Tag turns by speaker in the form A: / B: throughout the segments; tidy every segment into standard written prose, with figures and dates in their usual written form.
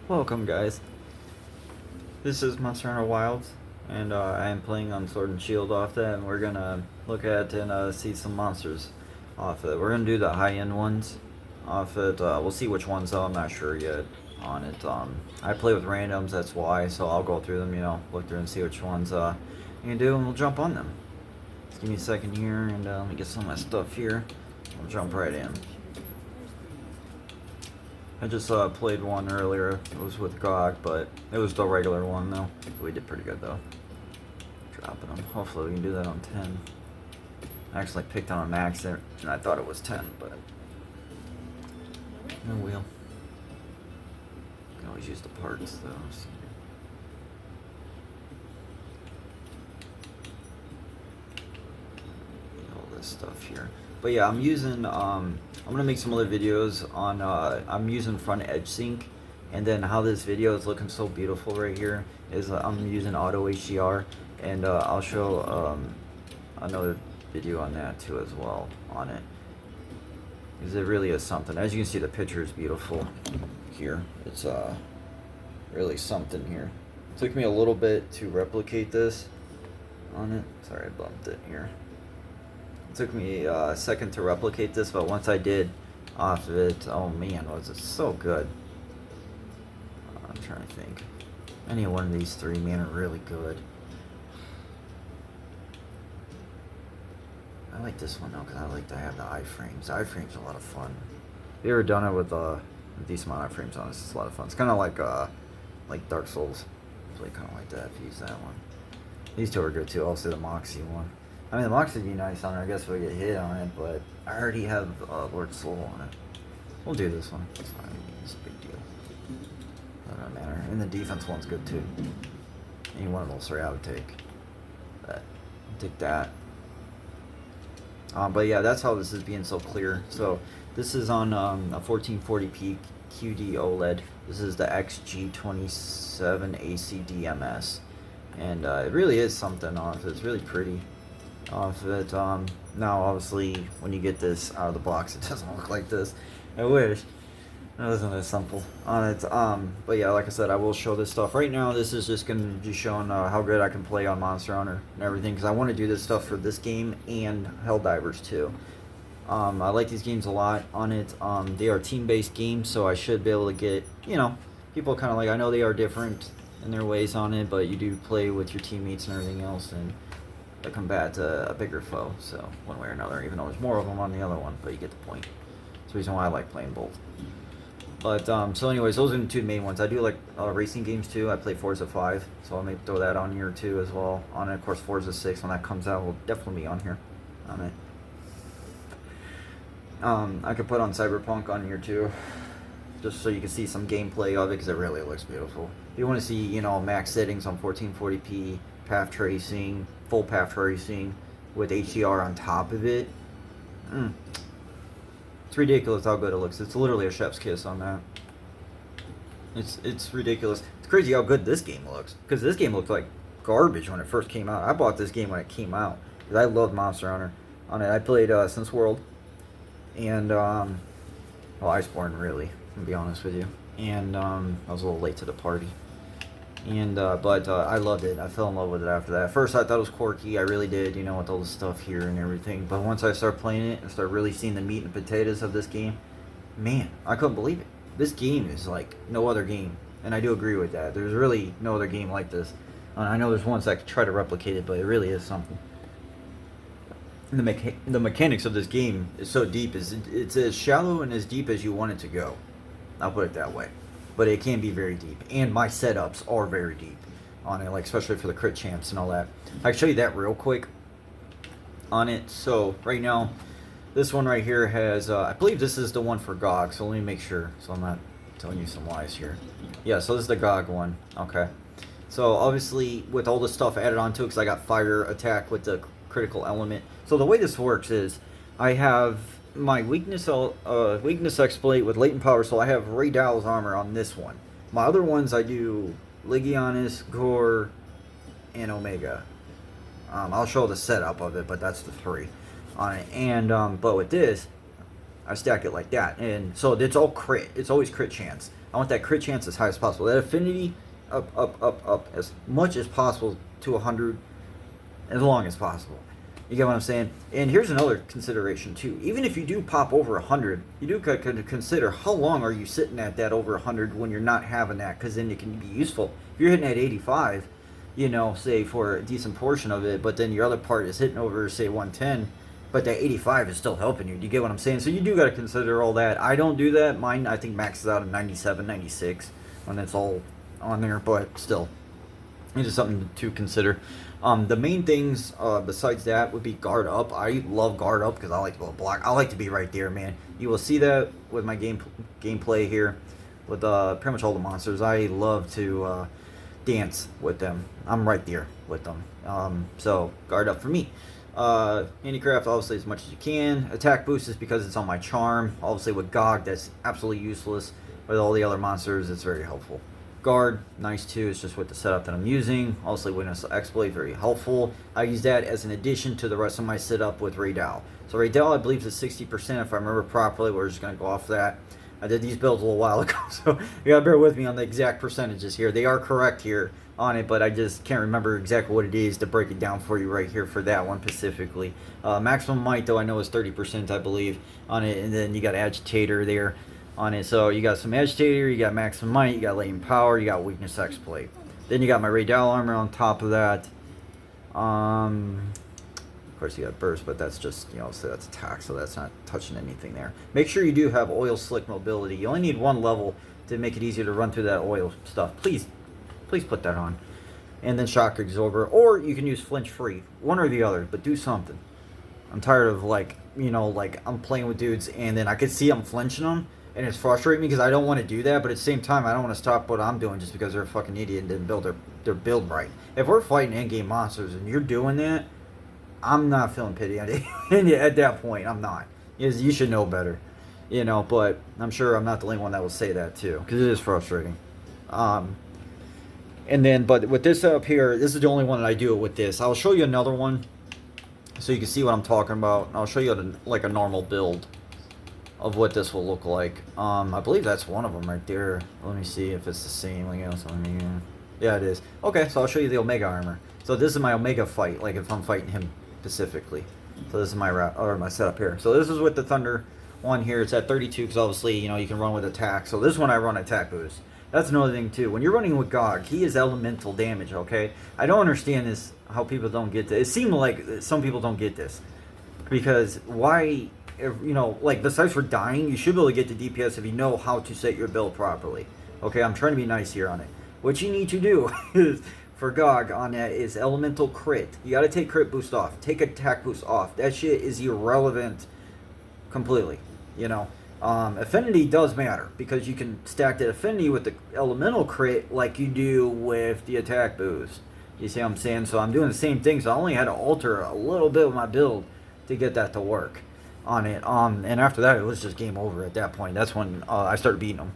A: Welcome, guys. This is Monster Hunter Wilds, and I am playing on Sword and Shield off that, and we're gonna look at and see some monsters off it. We're gonna do the high-end ones off it. We'll see which ones, though. I'm not sure yet on it. I play with randoms, that's why, so I'll go through them, look through and see which ones you can do, and we'll jump on them. Just give me a second here, and let me get some of my stuff here. We'll jump right in. I just played one earlier. It was with GOG, but it was the regular one though. We did pretty good though. Dropping them. Hopefully we can do that on 10. I actually picked on a max there, and I thought it was 10, but no wheel. You can always use the parts though. So. All this stuff here. But yeah, I'm using I'm gonna make some other videos on I'm using front edge sync, and then how this video is looking so beautiful right here is I'm using auto HDR, and I'll show another video on that too as well on it, because it really is something. As you can see, the picture is beautiful here. It's really something here. It took me a little bit to replicate this on it. Sorry, I bumped it here. Took me a second to replicate this, but once I did off of it, oh man, was it so good. I'm trying to think. Any one of these three, man, are really good. I like this one though, because I like to have the iframes. The iframes are a lot of fun. If you ever done it with a decent amount of iframes on this, it's a lot of fun. It's kind of like Dark Souls. Play kind of like that if you use that one. These two are good too. Also the Moxie one. I mean, the Moxie would be nice on it, I guess, if we get hit on it, but I already have Lord Soul on it. We'll do this one. It's fine. It's a big deal. Doesn't matter. And the defense one's good, too. Any one of those three I would take. But I'll take that. But yeah, that's how this is being so clear. So this is on a 1440p QD OLED. This is the XG27 ACDMS. And it really is something off. It's really pretty off of it. Now obviously when you get this out of the box, it doesn't look like this. I wish it wasn't as simple on it. But yeah, like I said, I will show this stuff. Right now this is just gonna be showing how good I can play on Monster Hunter and everything, because I want to do this stuff for this game and Helldivers too. I like these games a lot on it. They are team-based games, so I should be able to get, people kind of like, I know they are different in their ways on it, but you do play with your teammates and everything else, and to combat a bigger foe, so one way or another, even though there's more of them on the other one, but you get the point. That's the reason why I like playing both. But so anyways, those are the two main ones. I do like racing games too. I play Forza 5, so I may throw that on here too as well. On it, of course, Forza 6, when that comes out, will definitely be on here on it. I could put on Cyberpunk on here too, just so you can see some gameplay of it, because it really looks beautiful. If you want to see, max settings on 1440p, path tracing, full path tracing with HDR on top of it, it's ridiculous how good it looks. It's literally a chef's kiss on that. It's ridiculous. It's crazy how good this game looks, because this game looked like garbage when it first came out. I bought this game when it came out because I loved Monster Hunter on it. I played Since World and Iceborne, really, to be honest with you, and I was a little late to the party. And but I loved it. I fell in love with it after that. At first I thought it was quirky, I really did, with all the stuff here and everything. But once I started playing it and started really seeing the meat and potatoes of this game, man, I couldn't believe it. This game is like no other game, and I do agree with that. There's really no other game like this. I know there's ones that try to replicate it, but it really is something. And the mechanics of this game is so deep. It's as shallow and as deep as you want it to go. I'll put it that way. But it can be very deep, and my setups are very deep on it, like especially for the crit champs and all that. I can show you that real quick on it. So right now, this one right here has, I believe this is the one for GOG, so let me make sure, so I'm not telling you some lies here. Yeah, so this is the GOG one, okay. So obviously, with all the stuff added onto it, because I got fire attack with the critical element. So the way this works is, I have my weakness exploit with latent power, so I have Ray Dowell's armor on this one. My other ones I do Legionis, Gore, and Omega. I'll show the setup of it, but that's the three on it. And but with this, I stack it like that. And so it's all crit. It's always crit chance. I want that crit chance as high as possible. That affinity up as much as possible to 100 as long as possible. You get what I'm saying? And here's another consideration too. Even if you do pop over 100, you do consider how long are you sitting at that over 100 when you're not having that, because then it can be useful. If you're hitting at 85, you know, say for a decent portion of it, but then your other part is hitting over, say, 110, but that 85 is still helping you. Do you get what I'm saying? So you do got to consider all that. I don't do that. Mine, I think, maxes out at 97, 96 when it's all on there, but still, it's just something to consider. The main things besides that would be guard up. I love guard up because I like to go block. I like to be right there, man. You will see that with my gameplay here with pretty much all the monsters. I love to dance with them. I'm right there with them. So guard up for me. Handicraft, obviously, as much as you can. Attack boost is because it's on my charm. Obviously, with Gog, that's absolutely useless. With all the other monsters, it's very helpful. Guard, nice too. It's just with the setup that I'm using. Also, Witness Exploit, very helpful. I use that as an addition to the rest of my setup with Raydal. So Raydal, I believe, is 60% if I remember properly. We're just going to go off that. I did these builds a little while ago, so you gotta bear with me on the exact percentages here. They are correct here on it, but I just can't remember exactly what it is to break it down for you right here for that one specifically. Maximum might, though, I know is 30%, I believe, on it, and then you got agitator there on it. So you got some agitator, you got maximum might, you got latent power, you got weakness exploit. Then you got my Raydal armor on top of that. Of course, you got burst, but that's just, you know, so that's attack, so that's not touching anything there. Make sure you do have oil slick mobility. You only need one level to make it easier to run through that oil stuff. Please put that on. And then shock absorber, or you can use flinch free, one or the other, but do something. I'm tired of, like, you know, like, I'm playing with dudes and then I can see I'm flinching them and it's frustrating me because I don't want to do that, but at the same time I don't want to stop what I'm doing just because they're a fucking idiot and didn't build their build right. If we're fighting in-game monsters and you're doing that, I'm not feeling pity at that point. I'm not. You should know better, you know. But I'm sure I'm not the only one that will say that too, because it is frustrating. And then, but with this up here, this is the only one that I do it with this. I'll show you another one, so you can see what I'm talking about. I'll show you like a normal build of what this will look like. I believe that's one of them right there. Let me see if it's the same. Yeah, it is. Okay, so I'll show you the Omega armor. So this is my Omega fight. Like if I'm fighting him specifically. So this is my setup here. So this is with the Thunder one here. It's at 32 because obviously, you know, you can run with attack. So this one I run attack boost. That's another thing too. When you're running with Gog, he is elemental damage, okay? I don't understand this, how people don't get this. It seems like some people don't get this. Because why, you know, like besides for dying, you should be able to get the DPS if you know how to set your build properly. Okay, I'm trying to be nice here on it. What you need to do is, for Gog on that, is elemental crit. You got to take crit boost off. Take attack boost off. That shit is irrelevant completely, you know. Affinity does matter because you can stack that affinity with the elemental crit like you do with the attack boost. You see what I'm saying? So I'm doing the same thing. So I only had to alter a little bit of my build to get that to work on it. And after that, it was just game over at that point. That's when I started beating them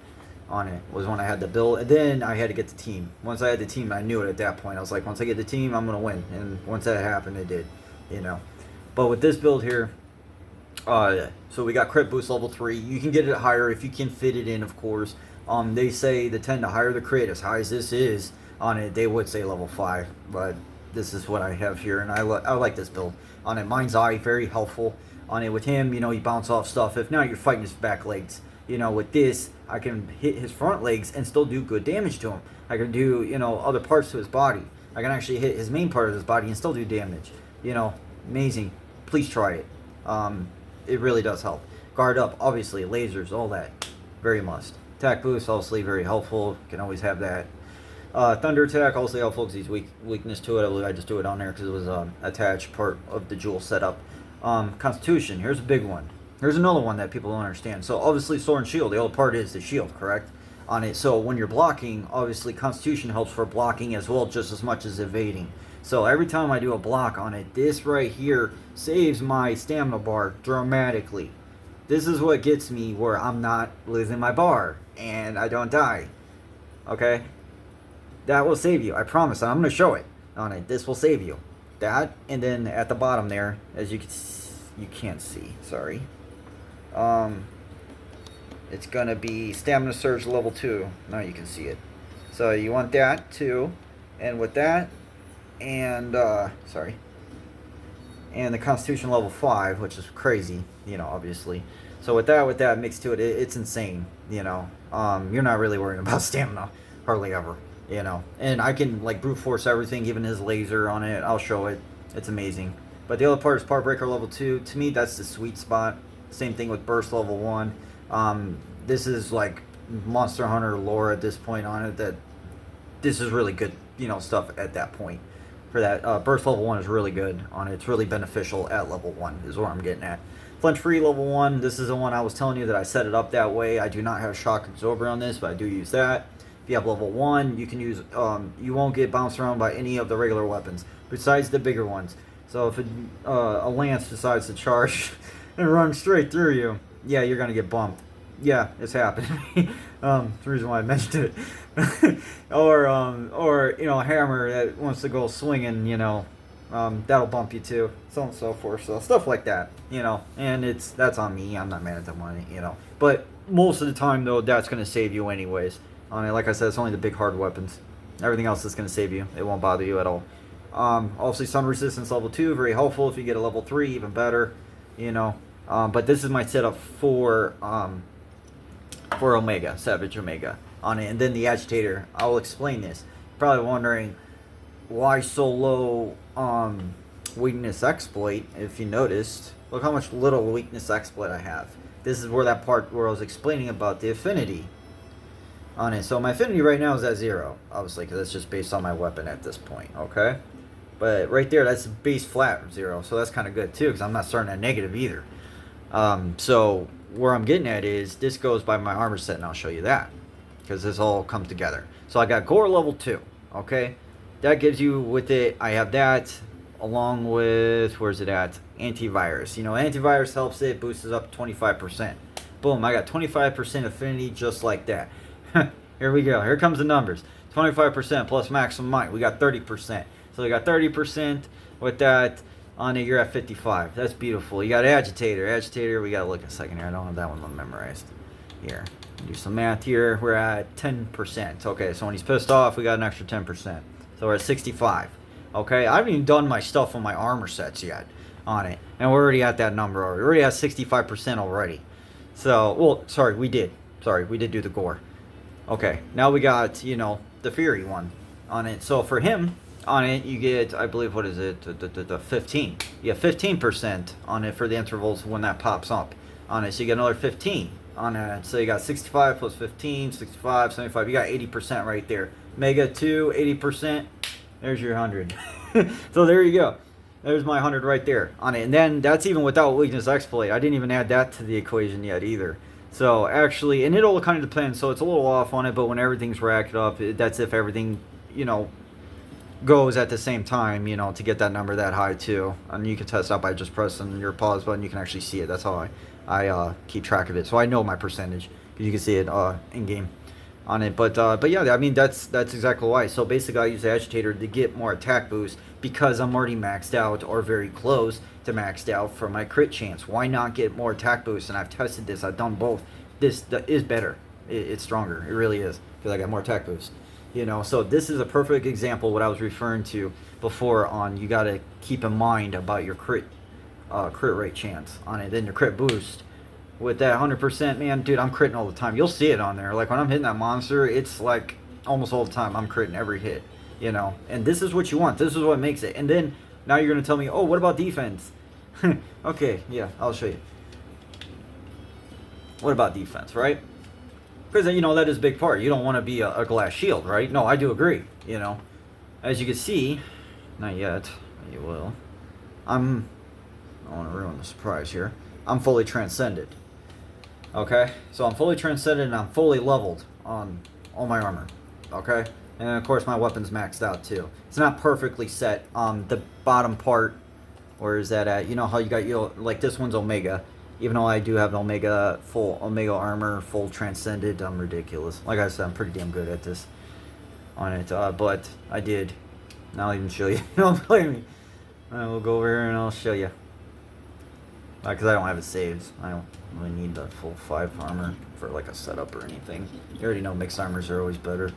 A: on it, was when I had the build. And then I had to get the team. Once I had the team, I knew it at that point. I was like, once I get the team, I'm going to win. And once that happened, it did, you know. But with this build here, so we got crit boost level 3. You can get it higher if you can fit it in, of course. They say the higher the crit, as high as this is on it, they would say level 5. But this is what I have here, and I like this build on it. Mind's Eye, very helpful on it. With him, you know, you bounce off stuff. If not, you're fighting his back legs. You know, with this, I can hit his front legs and still do good damage to him. I can do, you know, other parts to his body. I can actually hit his main part of his body and still do damage. You know, amazing. Please try it. It really does help. Guard up, obviously, lasers, all that. Very must. Attack boost, obviously, very helpful. Can always have that. Thunder attack, obviously helpful because he's weakness to it. I believe I just do it on there because it was attached part of the jewel setup. Constitution, here's a big one. Here's another one that people don't understand. So obviously sword and shield, the other part is the shield, correct? On it. So when you're blocking, obviously Constitution helps for blocking as well, just as much as evading. So every time I do a block on it, this right here saves my stamina bar dramatically. This is what gets me where I'm not losing my bar and I don't die. Okay? That will save you. I promise. I'm going to show it on it. This will save you. That, and then at the bottom there, as you can't see, sorry. It's gonna be Stamina Surge level 2. Now you can see it. So you want that too, and with that, and sorry, and the Constitution level 5, which is crazy, you know, obviously. So with that mixed to it, it's insane, you know. You're not really worrying about stamina, hardly ever, you know. And I can like brute force everything, even his laser on it. I'll show it. It's amazing. But the other part is Part Breaker level 2. To me, that's the sweet spot. Same thing with Burst level 1. This is like Monster Hunter lore at this point on it. That this is really good, you know, stuff at that point. For that, Burst level 1 is really good on it. It's really beneficial at level 1 is what I'm getting at. Flinch free level 1. This is the one I was telling you that I set it up that way. I do not have shock absorber on this, but I do use that. If you have level 1, you can use. You won't get bounced around by any of the regular weapons besides the bigger ones. So if a lance decides to charge and run straight through you, yeah, you're gonna get bumped. Yeah, it's happened to me. That's the reason why I mentioned it. or you know, a hammer that wants to go swinging, you know, that'll bump you too, so on and so forth. So stuff like that, you know, and that's on me. I'm not mad at the money, you know. But most of the time, though, that's gonna save you anyways. I mean, like I said, it's only the big hard weapons. Everything else is gonna save you. It won't bother you at all. Obviously, sun resistance level 2, very helpful. If you get a level 3, even better, you know. But this is my setup for Omega, Savage Omega on it. And then the agitator, I will explain this. Probably wondering why so low weakness exploit. If you noticed, look how much little weakness exploit I have. This is where that part where I was explaining about the affinity on it. So my affinity right now is at 0, obviously, because that's just based on my weapon at this point, okay? But right there, that's base flat 0, so that's kind of good too, because I'm not starting at negative either. So where I'm getting at is this goes by my armor set, and I'll show you that, because this all comes together. So I got gore level 2, okay? That gives you with it, I have that along with, where's it at? Antivirus. You know, antivirus helps it, boosts it up 25%. Boom, I got 25% affinity just like that. Here we go. Here comes the numbers. 25% plus maximum might. We got 30%. So we got 30% with that. On it, you're at 55. That's beautiful. You got agitator. Agitator, we got to look a second here. I don't have that one memorized. Here. Do some math here. We're at 10%. Okay, so when he's pissed off, we got an extra 10%. So we're at 65. Okay, I haven't even done my stuff on my armor sets yet on it. And we're already at that number already. We're already at 65% already. So, well, sorry, we did. Sorry, we did do the gore. Okay, now we got, you know, the Fury one on it. So for him, on it, you get, I believe, what is it, the 15. You get 15% on it for the intervals when that pops up on it. So you get another 15 on it. So you got 65 plus 15, 65, 75. You got 80% right there. Mega 2, 80%. There's your 100. So there you go. There's my 100 right there on it. And then that's even without weakness exploit. I didn't even add that to the equation yet either. So actually, and it all kind of depends. So it's a little off on it, but when everything's racked up, that's if everything, you know, goes at the same time, you know, to get that number that high too. And you can test out by just pressing your pause button. You can actually see it. That's how I keep track of it. So I know my percentage because you can see it in game on it. But yeah, I mean that's exactly why. So basically, I use the agitator to get more attack boost because I'm already maxed out or very close to maxed out for my crit chance. Why not get more attack boost? And I've tested this. I've done both. This is better. It's stronger. It really is because I got more attack boost. You know, so this is a perfect example of what I was referring to before on you got to keep in mind about your crit rate chance on it. Then your crit boost with that 100%, man, dude, I'm critting all the time. You'll see it on there. Like when I'm hitting that monster, it's like almost all the time I'm critting every hit, you know. And this is what you want. This is what makes it. And then now you're going to tell me, oh, what about defense? Okay, yeah, I'll show you. What about defense, right? Because, you know, that is a big part. You don't want to be a glass shield, right? No, I do agree, you know. As you can see, not yet, you will. I don't want to ruin the surprise here. I'm fully transcended. Okay? So I'm fully transcended and I'm fully leveled on all my armor. Okay? And of course my weapon's maxed out too. It's not perfectly set on the bottom part. Where is that at? You know how you got, you know, like this one's Omega. Even though I do have Omega, full Omega armor, full transcended, I'm ridiculous. Like I said, I'm pretty damn good at this on it. But I did. Now I'll even show you. Don't blame me. We'll go over here and I'll show you. Because I don't have it saved. I don't really need the full 5 armor for like a setup or anything. You already know mixed armors are always better.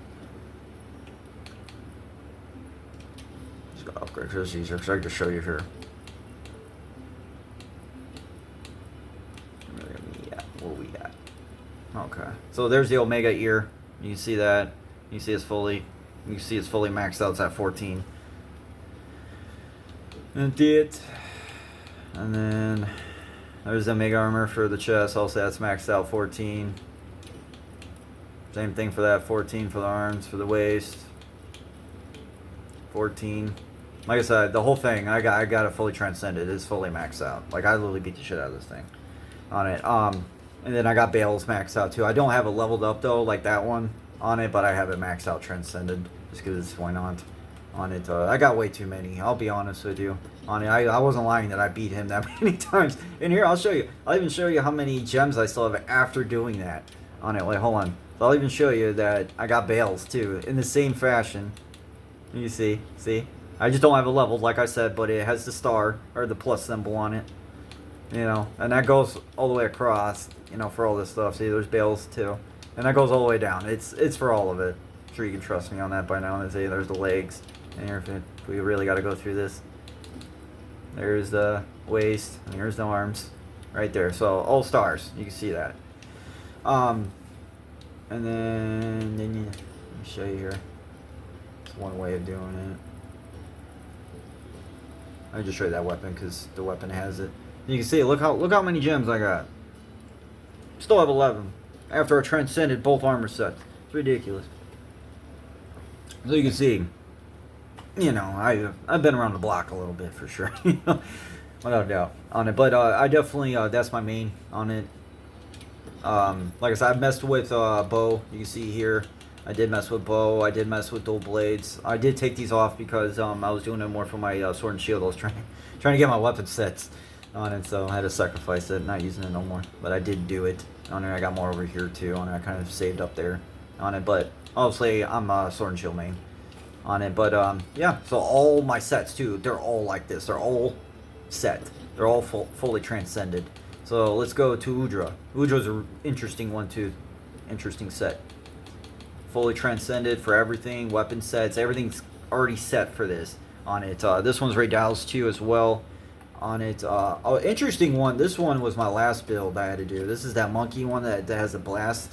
A: Just gotta upgrade because it's easier. Because I can just show you here. Where we at? Okay. So there's the Omega ear. You can see that. You can see it's fully. You can see it's fully maxed out. It's at 14. And then there's the Omega armor for the chest. Also, that's maxed out 14. Same thing for that. 14 for the arms, for the waist. 14. Like I said, the whole thing, I got it fully transcended. It's fully maxed out. Like, I literally beat the shit out of this thing on it. And then I got Bales maxed out too. I don't have it leveled up though, like that one on it, but I have it maxed out transcended just because why not on it. I got way too many. I'll be honest with you on it. I wasn't lying that I beat him that many times. And here I'll show you. I'll even show you how many gems I still have after doing that on it. Wait, hold on. So I'll even show you that I got Bales too in the same fashion. You see, I just don't have it leveled like I said, but it has the star or the plus symbol on it. You know, and that goes all the way across, you know, for all this stuff. See, there's Bales too. And that goes all the way down. It's for all of it. I'm sure you can trust me on that by now. And see, there's the legs. And here, if we really got to go through this. There's the waist. And here's the arms. Right there. So, all stars. You can see that. And then let me show you here. It's one way of doing it. I just show you that weapon because the weapon has it. You can see, look how many gems I got. Still have 11 after I transcended both armor sets. It's ridiculous. So you can see, you know, I've been around the block a little bit for sure, you know, without a doubt on it. But I definitely that's my main on it. Like I said, I've messed with bow. You can see here, I did mess with bow. I did mess with dual blades. I did take these off because I was doing it more for my sword and shield. I was trying to get my weapon sets on it, so I had to sacrifice it, not using it no more. But I did do it on it. I got more over here too on it. I kind of saved up there on it, but obviously I'm a sword and shield main on it. But yeah, so all my sets too, they're all like this. They're all set. They're all fully transcended. So let's go to Udra. Udra's an interesting one too. Interesting set. Fully transcended for everything. Weapon sets. Everything's already set for this on it. This one's Radial's too as well. On it, oh, interesting one. This one was my last build I had to do. This is that monkey one that has a blast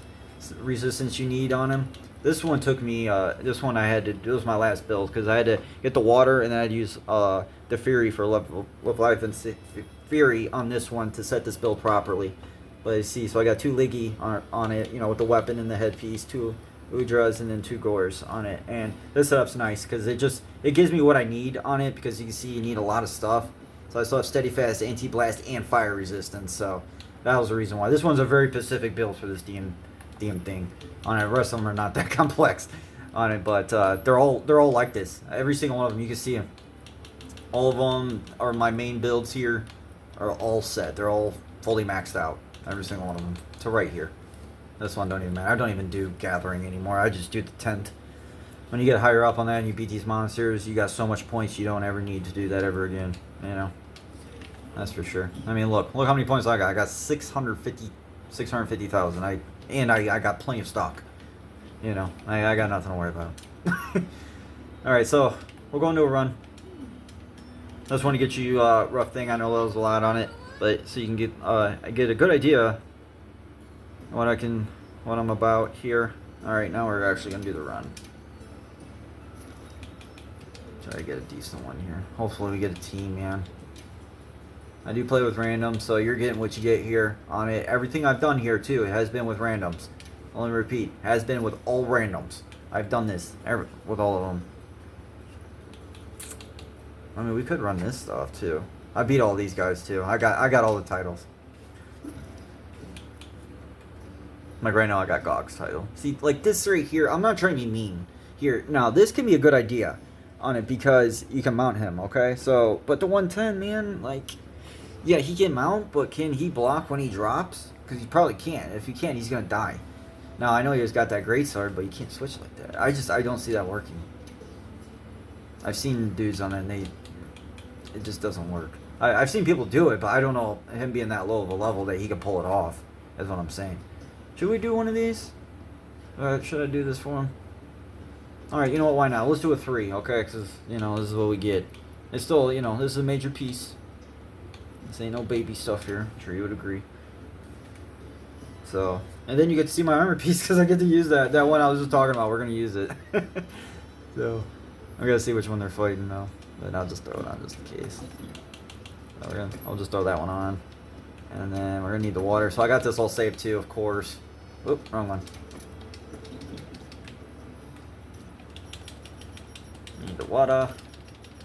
A: resistance you need on him. This one took me. This one I had to do. This was my last build because I had to get the water and then I'd use the Fury for Leviathan Fury on this one to set this build properly. But you see, so I got 2 Liggy on it, you know, with the weapon and the headpiece, 2 Udras and then 2 Gores on it. And this setup's nice because it gives me what I need on it because you can see you need a lot of stuff. So I still have steady fast, anti-blast, and fire resistance. So that was the reason why. This one's a very specific build for this DM thing. On it, the rest of them are not that complex on it, but they're all like this. Every single one of them, you can see them. All of them are my main builds here. Are all set. They're all fully maxed out. Every single one of them. To right here. This one don't even matter. I don't even do gathering anymore. I just do the tent. When you get higher up on that and you beat these monsters, you got so much points you don't ever need to do that ever again. You know, that's for sure. I mean, look how many points I got. I got 650,000. I got plenty of stock. You know, I got nothing to worry about. All right, so we're going to a run. I just want to get you rough thing. I know there was a lot on it, but so you can get a good idea what I'm about here. All right, now we're actually gonna do the run. Try to get a decent one here. Hopefully we get a team, man. I do play with randoms, so you're getting what you get here on it. Everything I've done here, too, it has been with randoms. Only repeat, has been with all randoms. I've done this with all of them. I mean, we could run this stuff, too. I beat all these guys, too. I got all the titles. Like, right now, I got Gog's title. See, like, this right here, I'm not trying to be mean here. Now, this can be a good idea on it because you can mount him, okay? So, but the 110, man, like, yeah, he can mount, but can he block when he drops? Because he probably can't. If he can't, he's going to die. Now, I know he's got that great sword, but you can't switch like that. I don't see that working. I've seen dudes on it, and it just doesn't work. I've seen people do it, but I don't know him being that low of a level that he can pull it off. That's what I'm saying. Should we do one of these? Should I do this for him? Alright, you know what, why not? Let's do a 3, okay? Because, you know, this is what we get. It's still, you know, this is a major piece. This ain't no baby stuff here. I'm sure you would agree. So, and then you get to see my armor piece because I get to use that one I was just talking about. We're going to use it. So, I'm going to see which one they're fighting now. But I'll just throw it on just in case. So I'll just throw that one on. And then we're going to need the water. So I got this all saved too, of course. Oop, wrong one. Need the water.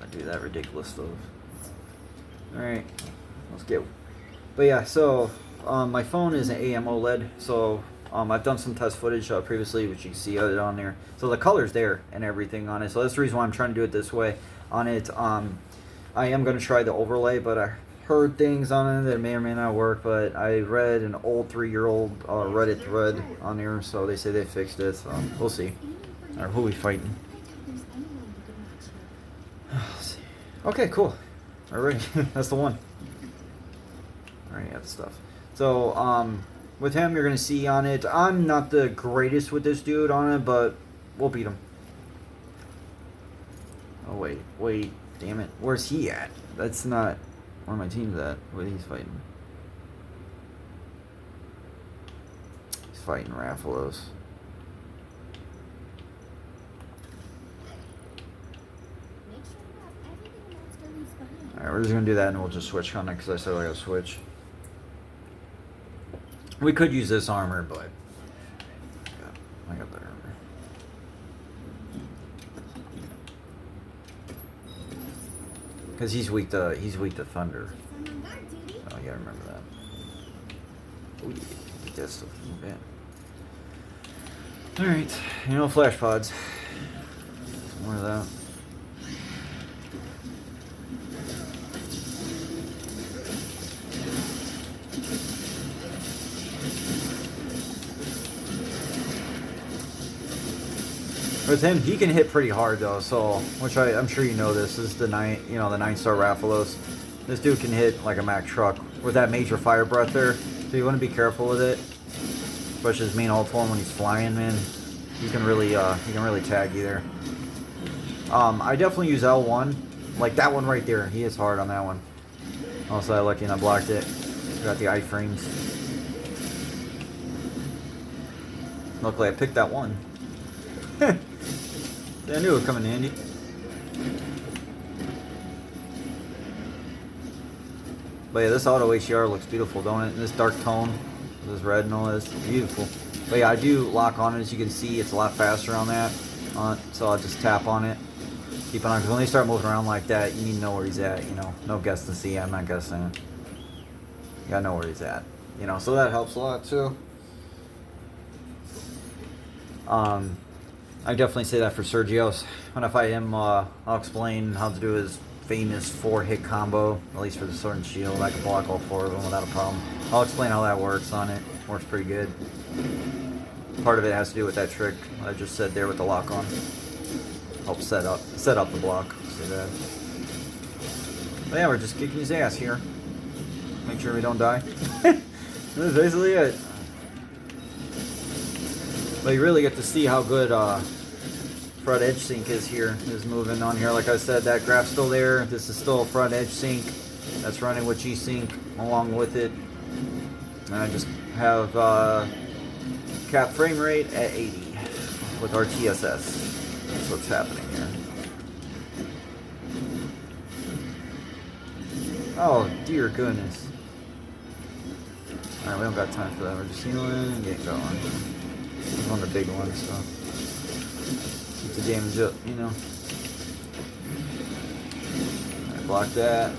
A: I do that ridiculous stuff. Alright, let's go. But yeah, so my phone is an AM OLED, so I've done some test footage previously, which you can see it on there. So the color's there and everything on it. So that's the reason why I'm trying to do it this way. On it, I am going to try the overlay, but I heard things on it that may or may not work. But I read an old 3-year-old Reddit thread on there, so they say they fixed it. So we'll see. Alright, who are we fighting? Let's see. Okay, cool. Alright, that's the one. Alright, got the stuff. So, with him, you're going to see on it, I'm not the greatest with this dude on it, but we'll beat him. Oh, wait, damn it. Where's he at? That's not where my team's at. What he's fighting? He's fighting Rathalos. Alright, we're just going to do that and we'll just switch on it because I said I got to switch. We could use this armor, but I got better armor. Because he's weak to thunder. Oh, you gotta remember that. Oh yeah, get that stuff a little bit. Alright, you know, flash pods. More of that. With him, he can hit pretty hard though, so which I'm sure you know this. This is the 9-star Rathalos. This dude can hit like a Mack truck with that major fire breath there. So you want to be careful with it, especially his main ult form when he's flying, man. He can really tag you there. I definitely use L1, like that one right there. He is hard on that one. Also, I lucky and I blocked it. Got the iframes. Luckily, I picked that one. I knew it would come in handy. But yeah, this auto HDR looks beautiful, don't it? And this dark tone, this red and all this, beautiful. But yeah, I do lock on it. As you can see, it's a lot faster on that. So I'll just tap on it. Keep it on, because when they start moving around like that, you need to know where he's at, you know. No guess to see, I'm not guessing. You gotta know where he's at. You know, so that helps a lot too. I definitely say that for Sergio's. When I fight him, I'll explain how to do his famous 4-hit combo, at least for the sword and shield. I can block all 4 of them without a problem. I'll explain how that works on it. Works pretty good. Part of it has to do with that trick I just said there with the lock on. Helps set up the block. See that? But yeah, we're just kicking his ass here. Make sure we don't die. That's basically it. But you really get to see how good front edge sync is here. Is moving on here. Like I said, that graph's still there. This is still front edge sync. That's running with G-Sync along with it. And I just have cap frame rate at 80 with RTSS. That's what's happening here. Oh dear goodness. Alright, we don't got time for that. We're just healing and getting going. One of the big ones, so keep the damage up, you know. Alright, block that.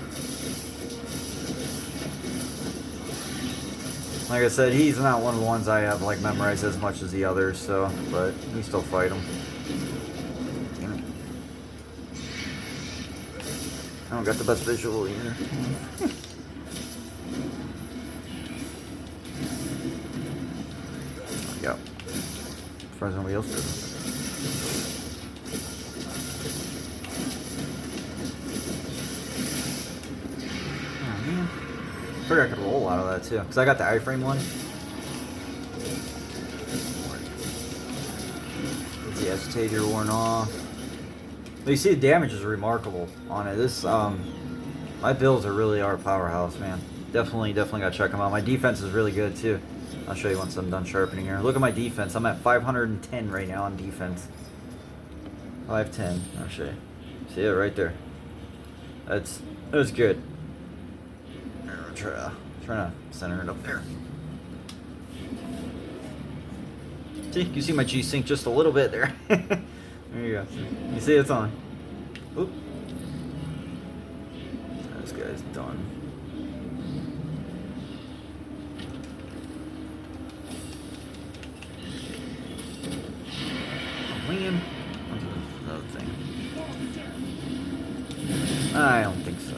A: Like I said, he's not one of the ones I have like memorized as much as the others, so but we still fight him. Damn it. I don't got the best visual either. Yep. As far as nobody else does. figured I could roll a lot of that too, because I got the iframe one. Get the agitator worn off. But you see the damage is remarkable on it. This, my builds really are a powerhouse, man. Definitely gotta check them out. My defense is really good too. I'll show you once I'm done sharpening here. Look at my defense. I'm at 510 right now on defense. 510. I'll show you. See it right there. That's good. I'm trying to center it up there. See, you see my G-Sync just a little bit there. There you go. You see it's on. Oop. This guy's done. Oh, man. Another thing. I don't think so.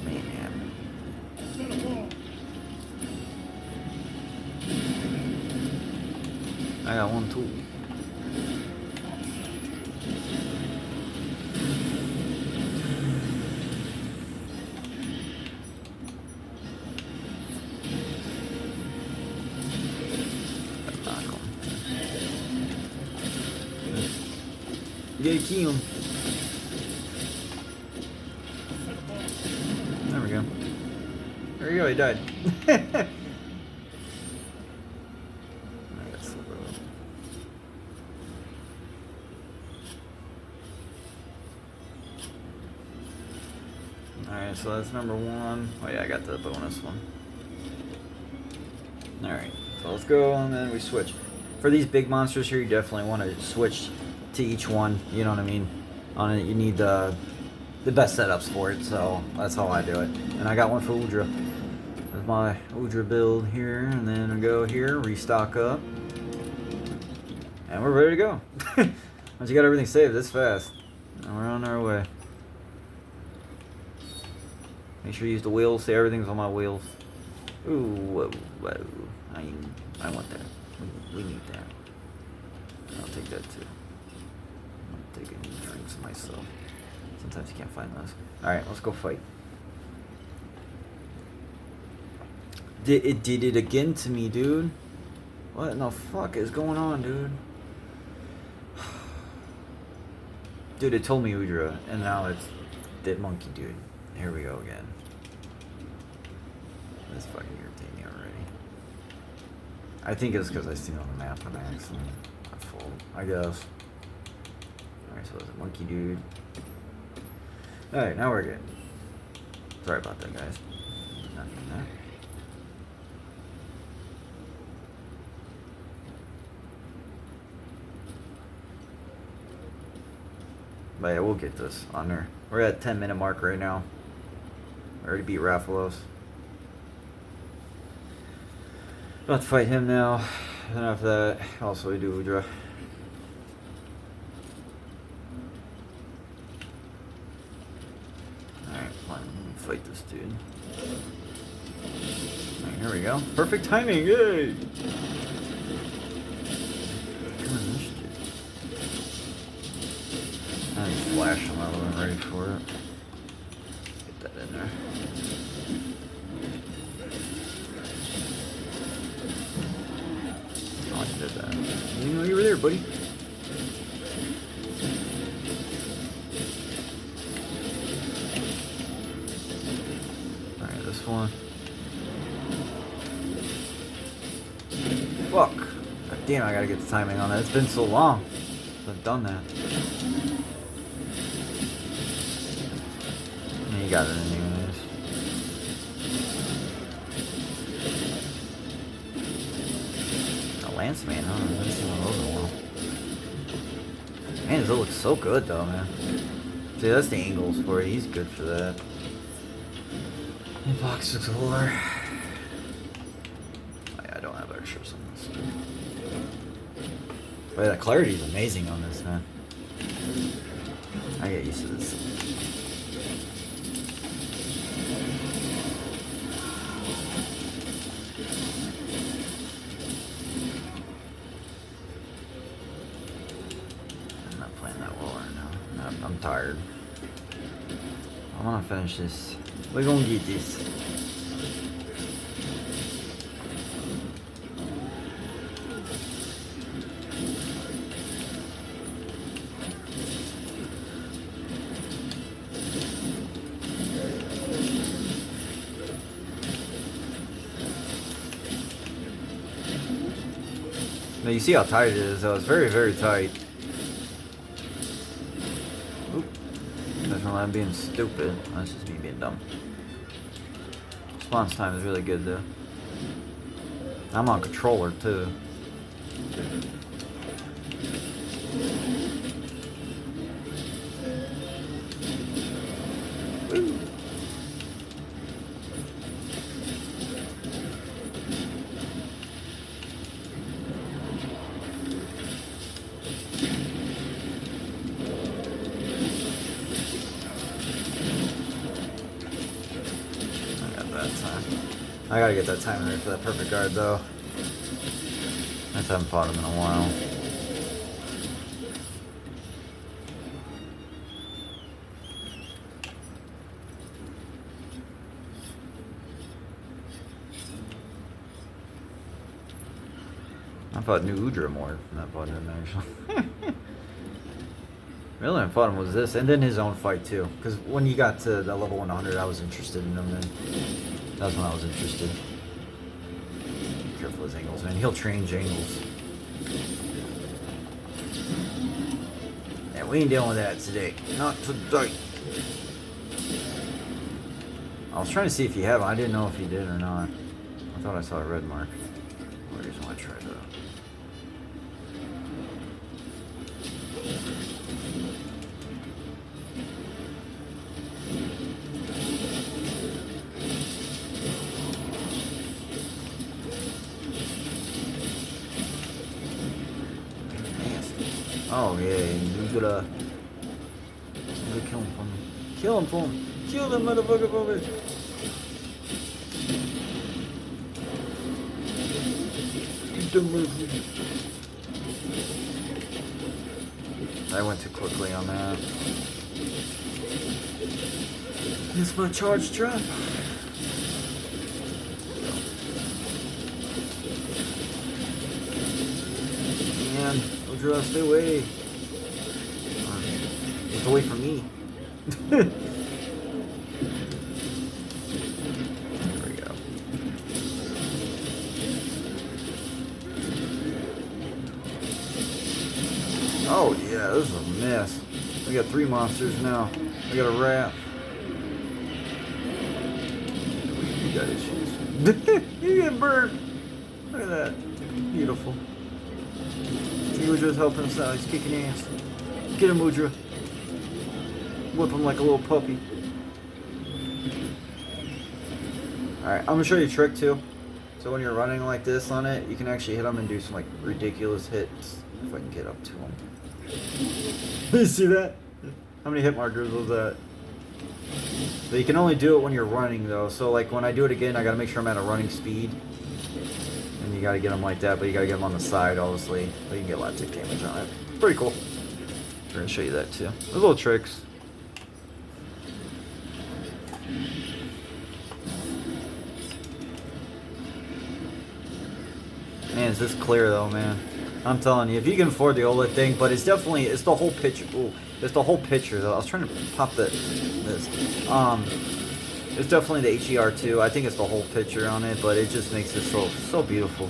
A: Man. I got one tool. You gotta key him. There we go. There you go, he died. Alright, so that's number one. Oh yeah, I got the bonus one. Alright, so let's go and then we switch. For these big monsters here, you definitely want to switch to each one, you know what I mean? On it, you need the best setups for it, so that's how I do it. And I got one for Udra. There's my Udra build here, and then we go here, restock up. And we're ready to go. Once you got everything saved this fast, and we're on our way. Make sure you use the wheels. See, everything's on my wheels. Ooh, whoa. I want that. We need that. I'll take that too. I'm taking drinks myself. Sometimes you can't find those. Alright, let's go fight. It did it again to me, dude. What in the fuck is going on, dude? Dude, it told me Udra, and now it's that monkey dude. Here we go again. This fucking irritating me already. I think it's because I seen it on the map on accident. I guess. Alright, so it's a monkey dude. Alright, now we're good. Sorry about that, guys. Nothing there. But yeah, we'll get this on there. We're at 10-minute mark right now. I already beat Raphalos. About to fight him now. And after that, also we do Udra. Alright, fine. Let me fight this dude. Alright, here we go. Perfect timing, yay! I need flash him, I wasn't ready for it. Get that in there. Oh, I did that. I didn't know you were there, buddy. Alright, this one. Fuck. God damn, I gotta get the timing on that. It's been so long since I've done that. You got it anyways. A Lance Man, huh? I haven't seen one of those in a while. Man, it looks so good though, man. See, that's the angles for it. He's good for that. Inbox Explorer. Oh, yeah, I don't have extras on this. But the clarity is amazing on this, man. I get used to this. I'm tired. I want to finish this. We're gonna get this. You see how tight it is, though. It's very, very tight. Oop. That's when I'm being stupid. That's just me being dumb. Response time is really good, though. I'm on controller, too. Woo. I gotta get that timing right for that perfect guard, though. I just haven't fought him in a while. I fought New Udra more than I fought him, actually. Really, I fought him was this, and then his own fight, too. Because when you got to the level 100, I was interested in him then. That's when I was interested. Be careful with his angles, man. He'll change angles. And we ain't dealing with that today. Not today. I was trying to see if you have him. I didn't know if he did or not. I thought I saw a red mark. What reason I tried that? Oh yeah, you gotta kill him for me. Kill him for me. Kill that motherfucker for me. I went too quickly on that. It's my charge trap. Man, Udra, stay away. Get away from me. There we go. Oh yeah, this is a mess. We got 3 monsters now. We got a rat. You got issues. You get burned. Look at that. Beautiful. Udra's helping us out. He's kicking ass. Get him, Udra. Whip him like a little puppy. Alright, I'm gonna show you a trick too. So when you're running like this on it, you can actually hit him and do some like ridiculous hits. If I can get up to him. You see that? How many hit markers was that? But you can only do it when you're running though. So like when I do it again, I gotta make sure I'm at a running speed. And you gotta get them like that, but you gotta get them on the side, obviously. But you can get a lot of tick damage on it. Pretty cool. We're gonna show you that too. Those little tricks. Man, is this clear though, man? I'm telling you, if you can afford the OLED thing, but it's definitely, it's the whole picture. Ooh, it's the whole picture though. I was trying to pop this. It's definitely the HDR too. I think it's the whole picture on it, but it just makes it so beautiful.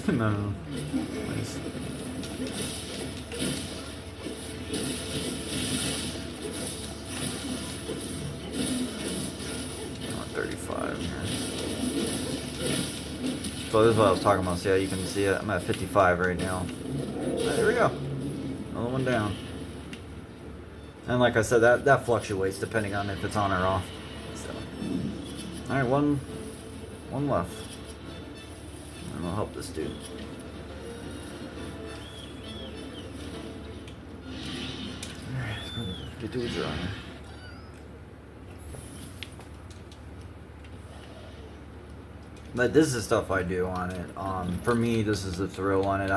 A: No. Nice. So this is what I was talking about. See how you can see it? I'm at 55 right now. There we go. Another one down. And like I said, that fluctuates depending on if it's on or off. So, all right, one left. And I'll help this dude. All right, let's go get to a draw. But this is stuff I do on it. For me, this is the thrill on it.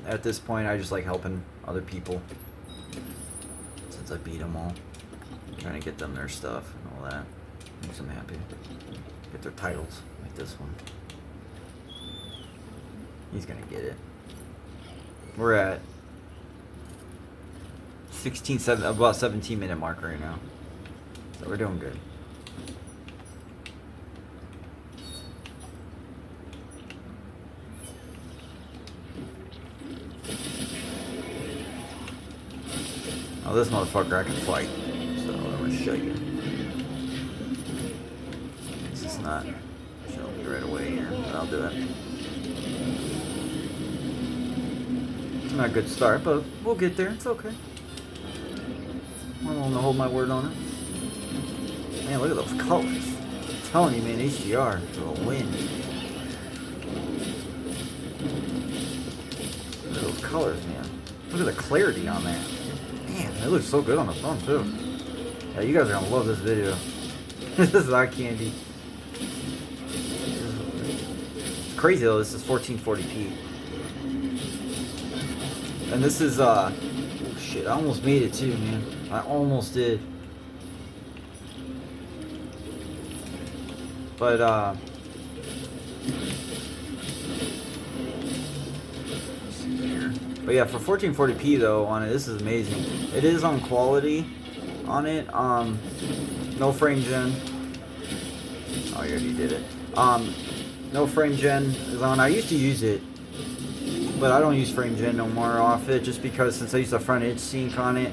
A: At this point, I just like helping other people. Since I beat them all. I'm trying to get them their stuff and all that. Makes them happy. Get their titles, like this one. He's gonna get it. We're at about 17-minute mark right now. So we're doing good. Oh, this motherfucker I can fight. So I'm gonna show you. This is not showing me right away here, but I'll do it. Not a good start, but we'll get there. It's okay. I'm willing to hold my word on it. Man, look at those colors. I'm telling you, man, HDR for the win. Look at those colors, man. Look at the clarity on that. Man, it looks so good on the phone, too. Yeah, you guys are gonna love this video. This is eye candy. It's crazy, though. This is 1440p. And this is, oh shit, I almost made it too, man. I almost did. But, yeah, for 1440p though, on it, this is amazing. It is on quality on it. No frame gen. Oh, you already did it. No frame gen is on. I used to use it, but I don't use frame gen no more off it, just because since I use the front edge sync on it,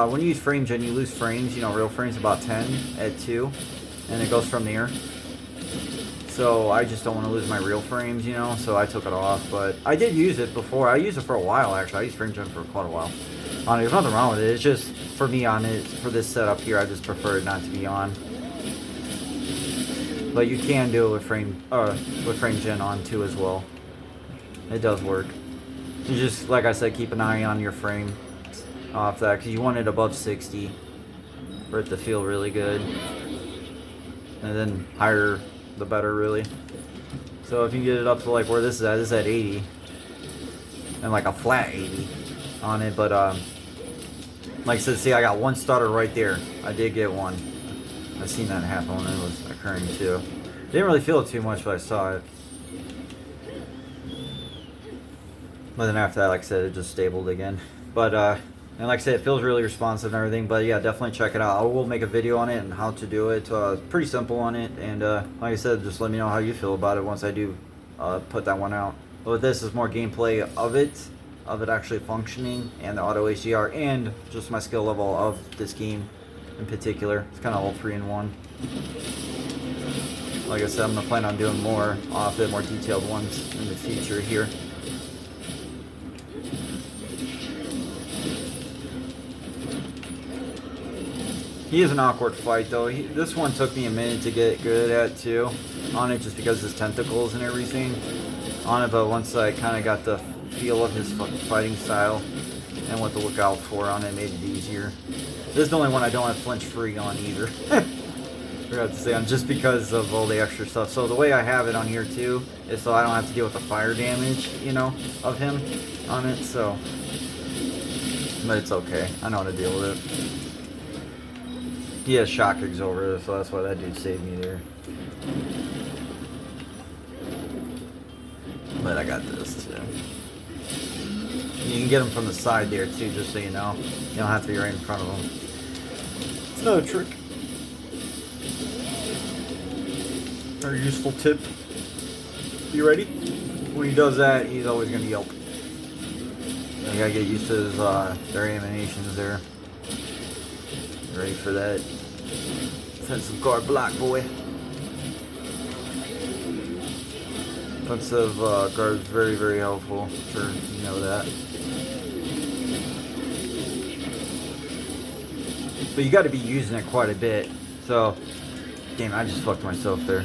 A: when you use frame gen, you lose frames. You know, real frames about 10 at 2, and it goes from there. So I just don't want to lose my real frames, you know, so I took it off. But I did use it before. I used it for a while, actually. I used frame gen for quite a while. There's nothing wrong with it. It's just, for me on it, for this setup here, I just prefer it not to be on. But you can do it with frame gen on too as well. It does work. You just, like I said, keep an eye on your frame off that, because you want it above 60 for it to feel really good. And then higher the better, really. So if you get it up to like where this is at 80, and like a flat 80 on it. But like I said, see, I got one stutter right there. I did get one. I seen that happen when it was occurring too. Didn't really feel it too much, but I saw it. But then after that, like I said, it just stabled again. But and like I said, it feels really responsive and everything. But yeah, definitely check it out. I will make a video on it and how to do it. Pretty simple on it. And like I said, just let me know how you feel about it once I do put that one out. But with this is more gameplay of it actually functioning, and the auto HDR, and just my skill level of this game in particular. It's kind of all 3 in 1. Like I said, I'm gonna plan on doing more off it, more detailed ones in the future here. He is an awkward fight though. This one took me a minute to get good at too, on it, just because of his tentacles and everything on it. But once I kind of got the feel of his fighting style and what to look out for on it, made it easier. This is the only one I don't have flinch free on either. Forgot to say, on, just because of all the extra stuff. So the way I have it on here too is so I don't have to deal with the fire damage, you know, of him on it. So, but it's okay. I know how to deal with it. He has shock rigs over it, so that's why that dude saved me there. But I got this too. You can get them from the side there too, just so you know. You don't have to be right in front of them. It's not a trick. Or a useful tip. You ready? When he does that, he's always gonna yelp. You gotta get used to his their animations there. Ready for that offensive guard block, boy. Offensive guard is very, very helpful. I'm sure you know that. But you got to be using it quite a bit. So, damn, I just fucked myself there.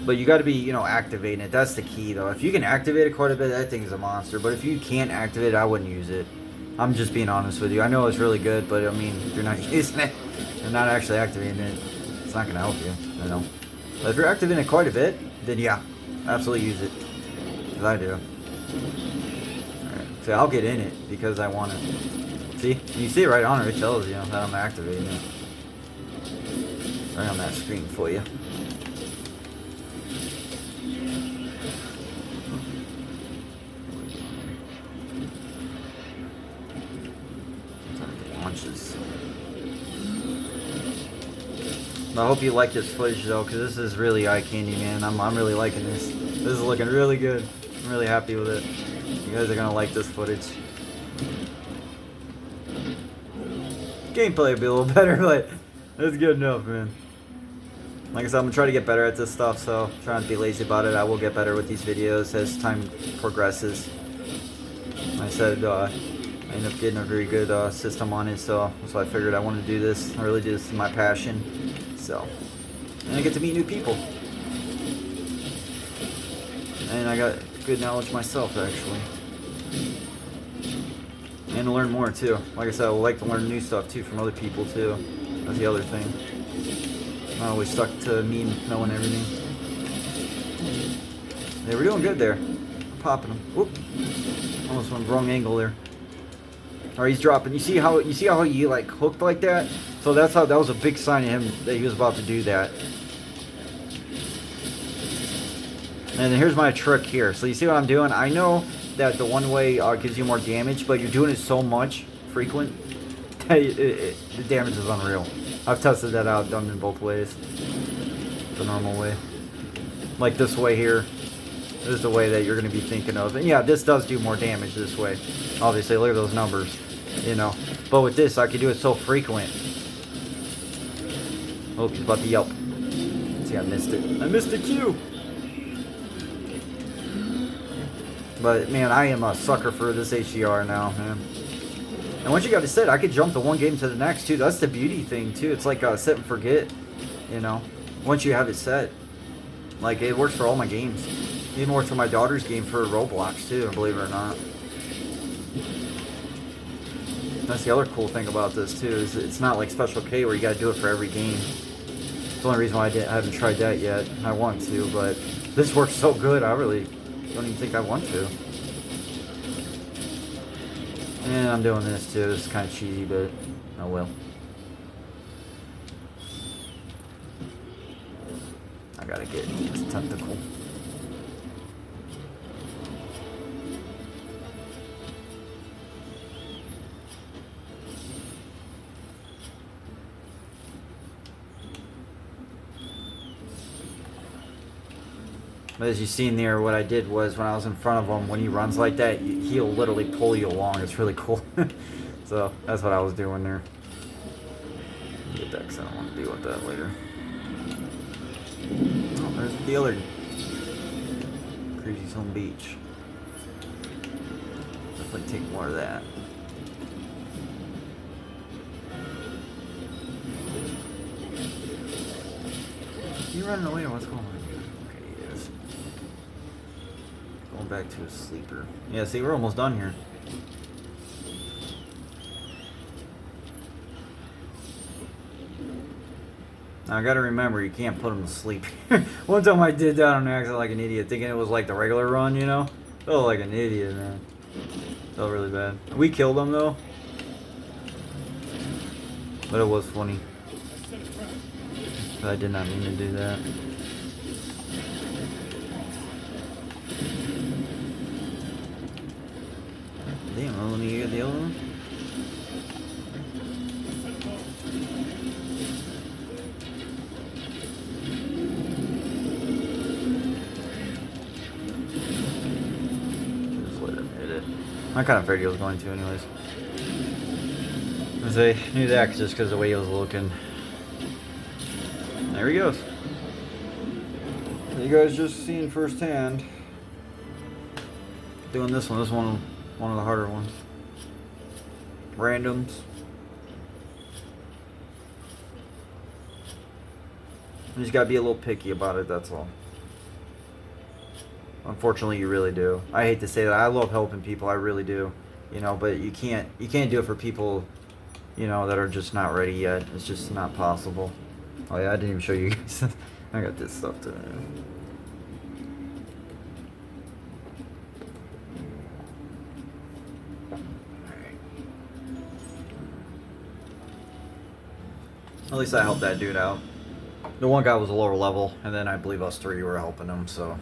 A: But you got to be, you know, activating it. That's the key, though. If you can activate it quite a bit, that thing's a monster. But if you can't activate it, I wouldn't use it. I'm just being honest with you. I know it's really good, but I mean, if you're not using it, you're not actually activating it, it's not going to help you, you know. But if you're activating it quite a bit, then yeah, absolutely use it. Because I do. Alright, so I'll get in it because I want it. See? You see it right on it. It tells you that I'm activating it. Right on that screen for you. I hope you like this footage though, because this is really eye candy, man. I'm really liking this. This is looking really good. I'm really happy with it. You guys are gonna like this footage. Gameplay will be a little better, but it's good enough, man. Like I said, I'm gonna try to get better at this stuff, so try not to be lazy about it. I will get better with these videos as time progresses. Like I said, I ended up getting a very good system on it, so that's why I figured I wanted to do this. I really do. This is my passion. So, and I get to meet new people. And I got good knowledge myself, actually. And to learn more, too. Like I said, I would like to learn new stuff, too, from other people, too. That's the other thing. I'm not always stuck to me knowing everything. They were doing good there. Popping them. Whoop. Almost went wrong angle there. Alright, he's dropping. You see how he like hooked like that? So that was a big sign of him that he was about to do that. And then here's my trick here. So you see what I'm doing? I know that the one way gives you more damage, but you're doing it so much frequent that the damage is unreal. I've tested that out, done it in both ways. The normal way. Like this way here. This is the way that you're going to be thinking of. And yeah, this does do more damage this way. Obviously, look at those numbers. You know. But with this, I can do it so frequent. Oh, he's about to yelp. See, I missed it. I missed the cue. But, man, I am a sucker for this HDR now, man. And once you got it set, I could jump to one game to the next, too. That's the beauty thing, too. It's like set and forget, you know. Once you have it set. Like, it works for all my games. Even works for my daughter's game for Roblox, too, believe it or not. That's the other cool thing about this, too, is it's not like Special K where you gotta do it for every game. It's the only reason why I haven't tried that yet. I want to, but this works so good, I really don't even think I want to. And I'm doing this, too. It's kind of cheesy, but oh well. I gotta get this tentacle. But as you seen there, what I did was when I was in front of him, when he runs like that, he'll literally pull you along. It's really cool. So that's what I was doing there. Get that because I don't want to deal with that later. Oh, there's the other Crazy Zone Beach. Definitely take more of that. You running away or what's going on? Going back to a sleeper. Yeah, see, we're almost done here. Now, I gotta remember, you can't put them to sleep. One time I did that on accident like an idiot, thinking it was like the regular run, you know? Felt like an idiot, man. Felt really bad. We killed them, though. But it was funny. But I did not mean to do that. Damn, let me get the other one. Just let him hit it. I kind of figured he was going to, anyways. I knew that just because of the way he was looking. There he goes. You guys just seen firsthand. Doing this one. This one of the harder ones. Randoms. You just gotta be a little picky about it, that's all. Unfortunately, you really do. I hate to say that. I love helping people, I really do. You know, but you can't do it for people, you know, that are just not ready yet. It's just not possible. Oh yeah, I didn't even show you guys. I got this stuff to do. At least I helped that dude out. The one guy was a lower level, and then I believe us three were helping him, so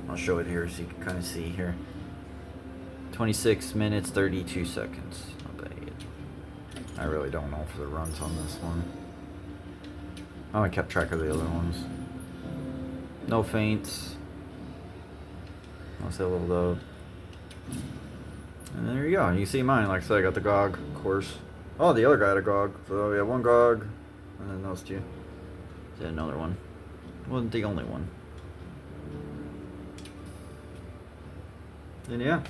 A: I'll show it here so you can kind of see here. 26 minutes, 32 seconds. Not bad. I really don't know for the runs on this one. Oh, I kept track of the other ones. No faints. I'll say leveled up. And there you go. You see mine. Like I said, I got the GOG, of course. Oh, the other guy had a GOG. So we have one GOG, and then those two. Did another one. Wasn't the only one. And yeah.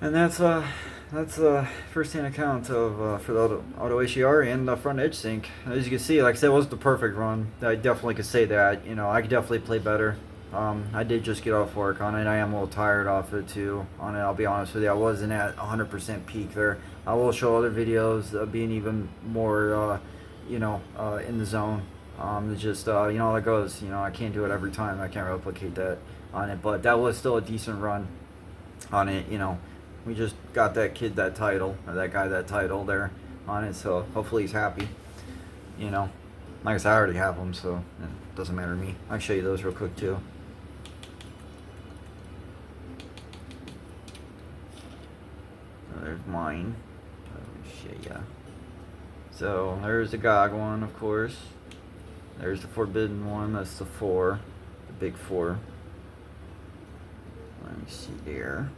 A: And that's first-hand account of for the auto HDR and the front edge sync. As you can see, like I said, it wasn't the perfect run. I definitely could say that. You know, I could definitely play better. I did just get off work on it. I am a little tired off it too. On it, I'll be honest with you. I wasn't at 100% peak there. I will show other videos being even more, in the zone. It's just, you know how it goes. You know, I can't do it every time. I can't replicate that on it. But that was still a decent run on it. You know, we just got that kid that title, or that guy that title there on it. So hopefully he's happy. You know, like I said, I already have them, so it doesn't matter to me. I'll show you those real quick too. There's mine. Let me show ya. So there's the GOG one, of course. There's the forbidden one. That's the 4, the big 4. Let me see there.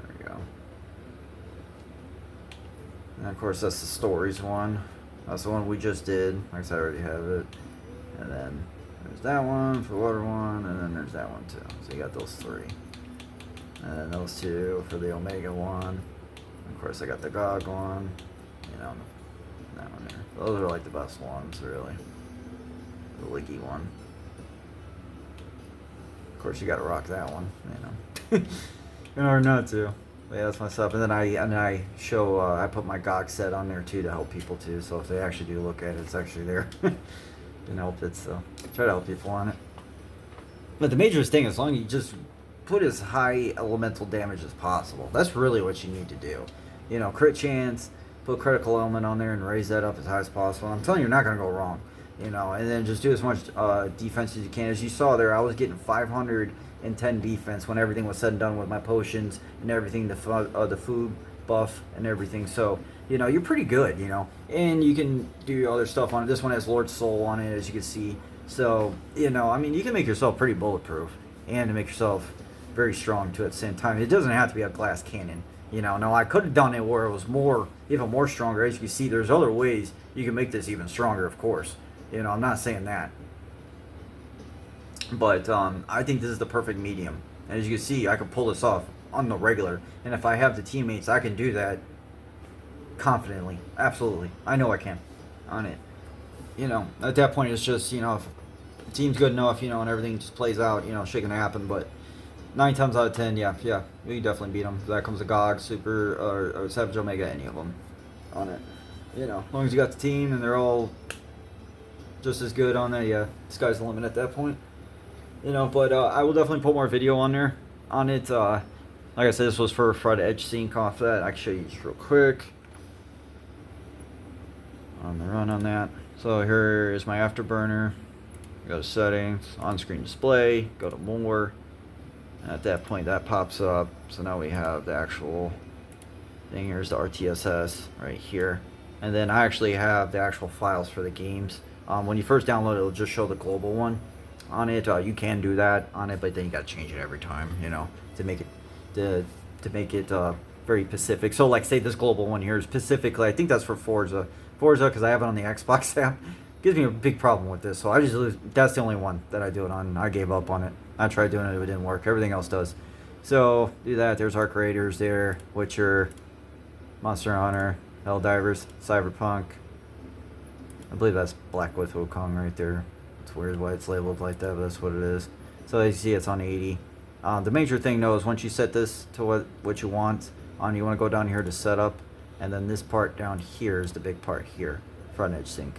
A: There we go. And of course, that's the stories one. That's the one we just did. Like I said, I already have it. And then there's that one for the water one, and then there's that one too. So you got those 3. And then those 2 for the Omega one. Of course, I got the GOG one. You know, that one there. Those are like the best ones, really. The Liggy one. Of course, you gotta rock that one, you know. In order not to. But yeah, that's my stuff. And then I show, I put my GOG set on there too to help people too. So if they actually do look at it, it's actually there. Can help it, so try to help people on it. But the major thing, as long as you just put as high elemental damage as possible. That's really what you need to do. You know, crit chance, put critical element on there and raise that up as high as possible. I'm telling you, you're not going to go wrong. You know, and then just do as much defense as you can. As you saw there, I was getting 510 defense when everything was said and done with my potions and everything, the food buff and everything. So, you know, you're pretty good, you know. And you can do other stuff on it. This one has Lord Soul on it, as you can see. So, you know, I mean, you can make yourself pretty bulletproof and to make yourself very strong too at the same time. It doesn't have to be a glass cannon. You know, no, I could have done it where it was even more stronger. As you can see, there's other ways you can make this even stronger, of course. You know, I'm not saying that. But I think this is the perfect medium. And as you can see, I can pull this off on the regular. And if I have the teammates, I can do that confidently. Absolutely. I know I can on it. You know, at that point, it's just, you know, if the team's good enough, you know, and everything just plays out, you know, shit can happen. But 9 times out of 10, yeah, we definitely beat them. That comes to GOG, Super, or Savage Omega, any of them on it. You know, as long as you got the team and they're all just as good on that, yeah, sky's the limit at that point. You know, but I will definitely put more video on there on it. Like I said, this was for front edge sync off that. I can show you just real quick on the run on that. So here is my afterburner. Go to settings, on-screen display, go to more. At that point, that pops up. So now we have the actual thing. Here's the RTSS right here. And then I actually have the actual files for the games. When you first download it, it'll just show the global one on it. You can do that on it, but then you got to change it every time, you know, to make it very specific. So like say this global one here is specifically, I think that's for Forza, because I have it on the Xbox app. Gives me a big problem with this, so I just lose. That's the only one that I do it on. I gave up on it. I tried doing it, it didn't work. Everything else does. So do that. There's Arc Raiders there, Witcher, Monster Hunter, Helldivers, Cyberpunk. I believe that's Black With Wukong right there. It's weird why it's labeled like that, but that's what it is. So as you see, it's on 80. The major thing though is once you set this to what you want, you want to go down here to setup, and then this part down here is the big part here, front edge sync.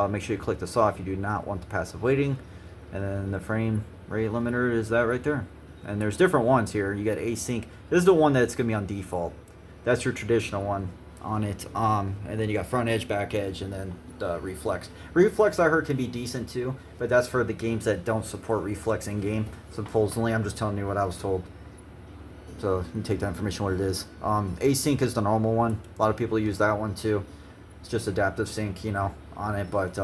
A: Make sure you click this off. You do not want the passive waiting. And then the frame rate limiter is that right there. And there's different ones here. You got async. This is the one that's going to be on default. That's your traditional one on it. And then you got front edge, back edge, and then the reflex. Reflex I heard can be decent too, but that's for the games that don't support reflex in game. Supposedly, I'm just telling you what I was told. So you can take that information what it is. Async is the normal one. A lot of people use that one too. It's just adaptive sync, you know, on it. But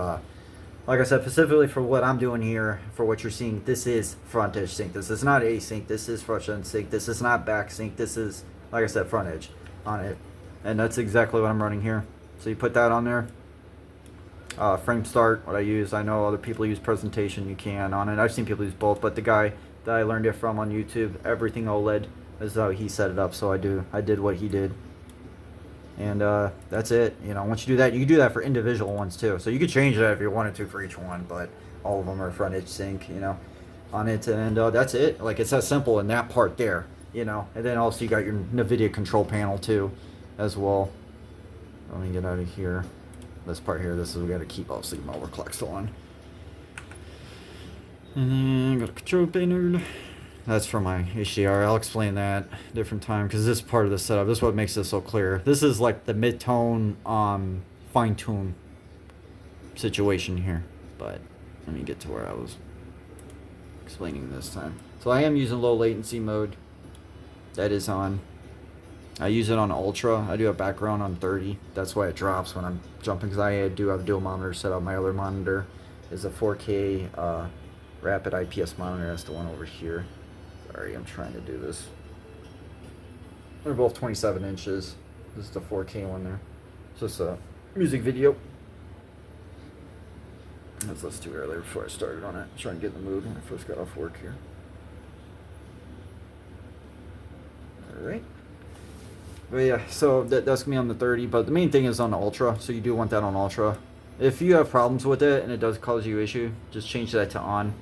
A: like I said, specifically for what I'm doing here, for what you're seeing, this is front edge sync. This is not async. This is front edge sync. This is not back sync. This is, like I said, front edge on it. And that's exactly what I'm running here. So you put that on there. Frame start, what I use. I know other people use presentation. You can on it. I've seen people use both, but the guy that I learned it from on YouTube, everything OLED, is how he set it up. So I did what he did. And that's it. You know, once you do that, you can do that for individual ones too. So you could change that if you wanted to for each one, but all of them are front edge sync, you know, on it. And that's it. Like, it's that simple in that part there, you know. And then also you got your NVIDIA control panel too, as well. Let me get out of here. This part here, this is, we got to keep obviously my overclock still on. And then got a control panel. That's for my HDR. I'll explain that different time because this is part of the setup. This is what makes this so clear. This is like the mid-tone, fine-tune situation here. But let me get to where I was explaining this time. So I am using low latency mode. That is on. I use it on Ultra. I do a background on 30. That's why it drops when I'm jumping, because I do have a dual monitor set up. My other monitor is a 4K rapid IPS monitor. That's the one over here. Sorry, I'm trying to do this. They're both 27 inches. This is the 4K one there. It's just a music video. Let's listen to it earlier before I started on it. I'm trying to get in the mood when I first got off work here. Alright. But yeah, so that's going to be on the 30, but the main thing is on the Ultra, so you do want that on Ultra. If you have problems with it and it does cause you issue, just change that to on.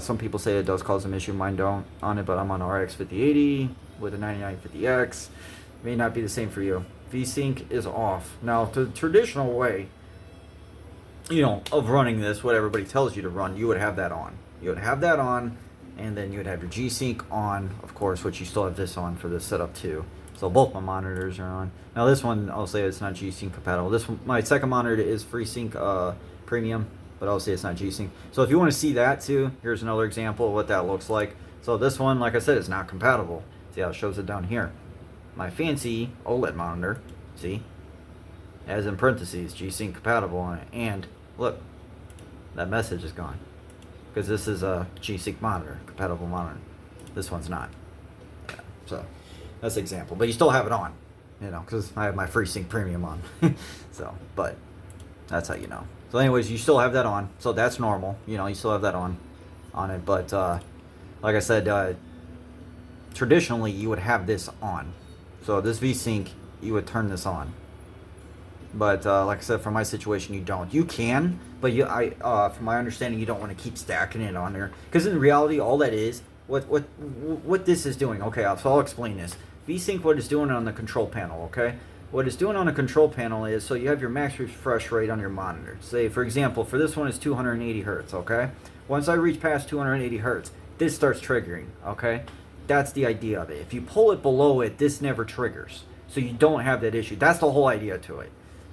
A: Some people say it does cause them issue, mine don't on it, but I'm on RX 5080 with a 9950X. May not be the same for you. VSync is off. Now, the traditional way, you know, of running this, what everybody tells you to run, you would have that on. You would have that on, and then you would have your G-Sync on, of course, which you still have this on for this setup too. So both my monitors are on. Now this one, I'll say it's not G-Sync compatible. This one, my second monitor is FreeSync Premium, but I'll say it's not G-Sync. So if you want to see that too, here's another example of what that looks like. So this one, like I said, is not compatible. See how it shows it down here. My fancy OLED monitor, see, as in parentheses, G-Sync compatible on it. And look, that message is gone, because this is a G-Sync monitor, compatible monitor. This one's not. Yeah, so that's an example, but you still have it on, you know, because I have my FreeSync Premium on. So, but that's how you know. So anyways, you still have that on, so that's normal, you know, you still have that on it. But like I said, traditionally you would have this on. So this VSync, you would turn this on. But like I said, for my situation, you don't. You can, but from my understanding, you don't want to keep stacking it on there, because in reality, all that is, what this is doing. Okay, so I'll explain this. VSync, what it's doing on the control panel. Okay, what it's doing on the control panel is, so you have your max refresh rate on your monitor. Say, for example, for this one is 280 hertz. Okay, once I reach past 280 hertz, this starts triggering. Okay, that's the idea of it. If you pull it below it, this never triggers, so you don't have that issue. That's the whole idea to it.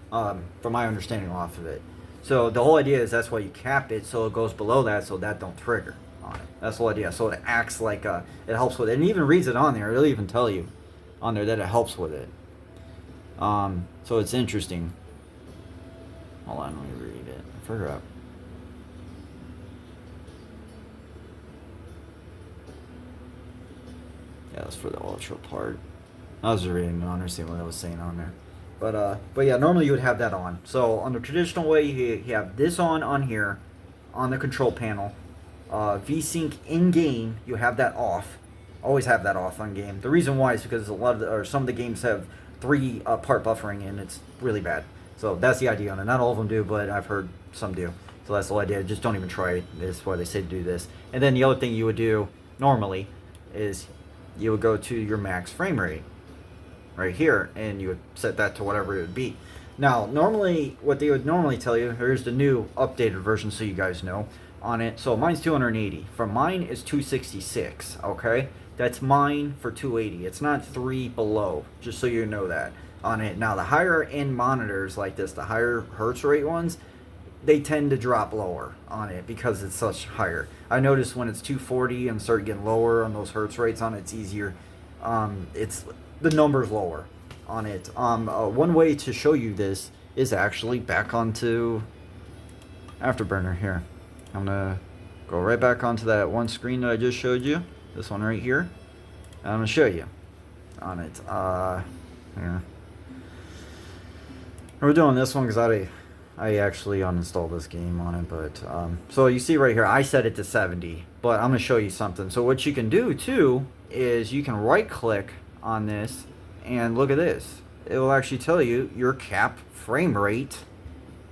A: From my understanding off of it. So the whole idea is that's why you cap it, so it goes below that, so that don't trigger on it. That's the whole idea. So it acts like it helps with it, and it even reads it on there. It'll even tell you on there that it helps with it. So it's interesting. Hold on, let me read it. I forgot. Yeah, that's for the Ultra part. I was reading on there, seeing what I was saying on there. But yeah, normally you would have that on. So on the traditional way, you have this on here, on the control panel. VSync in game, you have that off. Always have that off on game. The reason why is because some of the games have 3 part buffering, and it's really bad. So that's the idea on it. Not all of them do, but I've heard some do. So that's the whole idea. Just don't even try it. That's why they say to do this. And then the other thing you would do normally is you would go to your max frame rate right here, and you would set that to whatever it would be. Now, normally, what they would normally tell you, here's the new updated version so you guys know on it. So mine's 280. For mine is 266, okay? That's mine for 280. It's not 3 below, just so you know that on it. Now, the higher end monitors like this, the higher hertz rate ones, they tend to drop lower on it because it's such higher. I noticed when it's 240 and start getting lower on those hertz rates on it, it's easier. It's the numbers lower on it. One way to show you this is actually back onto Afterburner here. I'm gonna go right back onto that one screen that I just showed you. This one right here. And I'm gonna show you on it. Here. We're doing this one because I actually uninstalled this game on it, but so you see right here, I set it to 70, but I'm gonna show you something. So what you can do too is you can right click on this and look at this. It will actually tell you your cap frame rate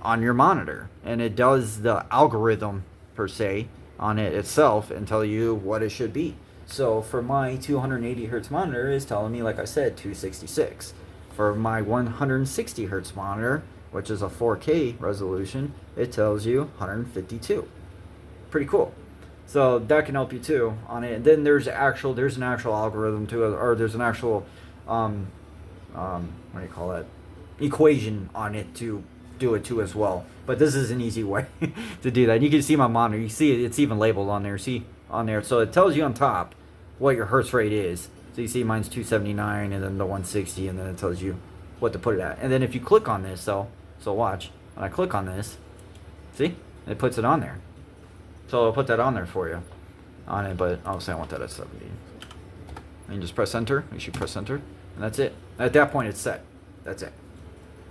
A: on your monitor, and it does the algorithm per se on it itself and tell you what it should be. So for my 280 hertz monitor, it's telling me, like I said, 266. For my 160 hertz monitor, which is a 4K resolution, it tells you 152. Pretty cool. So that can help you too on it. And then there's an actual algorithm to it, or there's an actual what do you call that, equation on it to do it too as well. But this is an easy way to do that. And you can see my monitor. You see it, it's even labeled on there. See on there. So it tells you on top what your hertz rate is. So you see mine's 279 and then the 160, and then it tells you what to put it at. And then if you click on this, so watch, when I click on this, see, it puts it on there. So I'll put that on there for you on it, but obviously I want that at 70. And you just press enter. You should press enter, and that's it. At that point, it's set. That's it.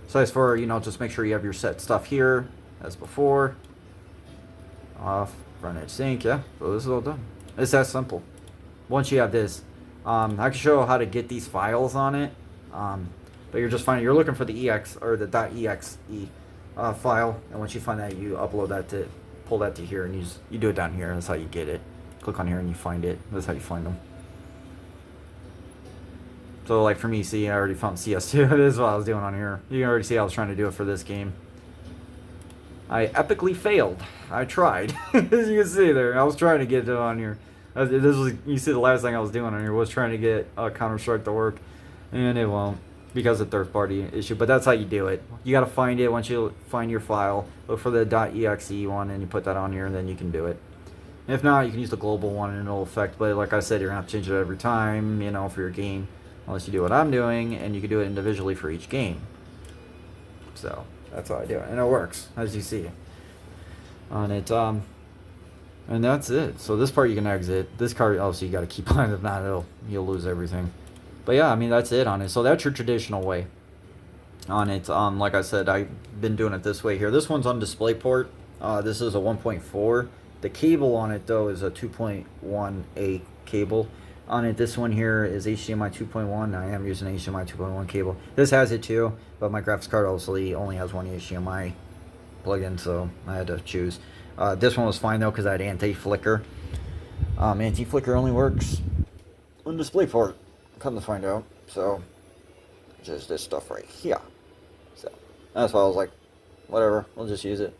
A: So as for, just make sure you have your set stuff here as before. Off, front edge sync, yeah. So this is all done. It's that simple. Once you have this, I can show how to get these files on it. But you're looking for the ex or the .exe file, and once you find that, you upload that to, pull that to here, and you do it down here. That's how you get it. Click on here and you find it. That's how you find them. So like for me, see, I already found CS2. This is what I was doing on here. You can already see I was trying to do it for this game. I epically failed. I tried. As you can see there, I was trying to get it on here. You see the last thing I was doing on here was trying to get Counter-Strike to work, and it won't because of third-party issue. But that's how you do it. You got to find it. Once you find your file, look for the .exe one, and you put that on here, and then you can do it. If not, you can use the global one, and it'll affect. But like I said, you're gonna have to change it every time, for your game, unless you do what I'm doing, and you can do it individually for each game. So that's how I do it, and it works, as you see on it. And that's it. So this part you can exit. This card, obviously, you got to keep on. If not, you'll lose everything. But yeah, that's it on it. So that's your traditional way on it. Like I said, I've been doing it this way here. This one's on DisplayPort. This is a 1.4. The cable on it, though, is a 2.1A cable on it. This one here is HDMI 2.1. I am using HDMI 2.1 cable. This has it too, but my graphics card obviously only has one HDMI plug-in, so I had to choose. This one was fine though because I had anti-flicker. Anti-flicker only works on DisplayPort, come to find out. So just this stuff right here. So that's why I was like, whatever, we'll just use it.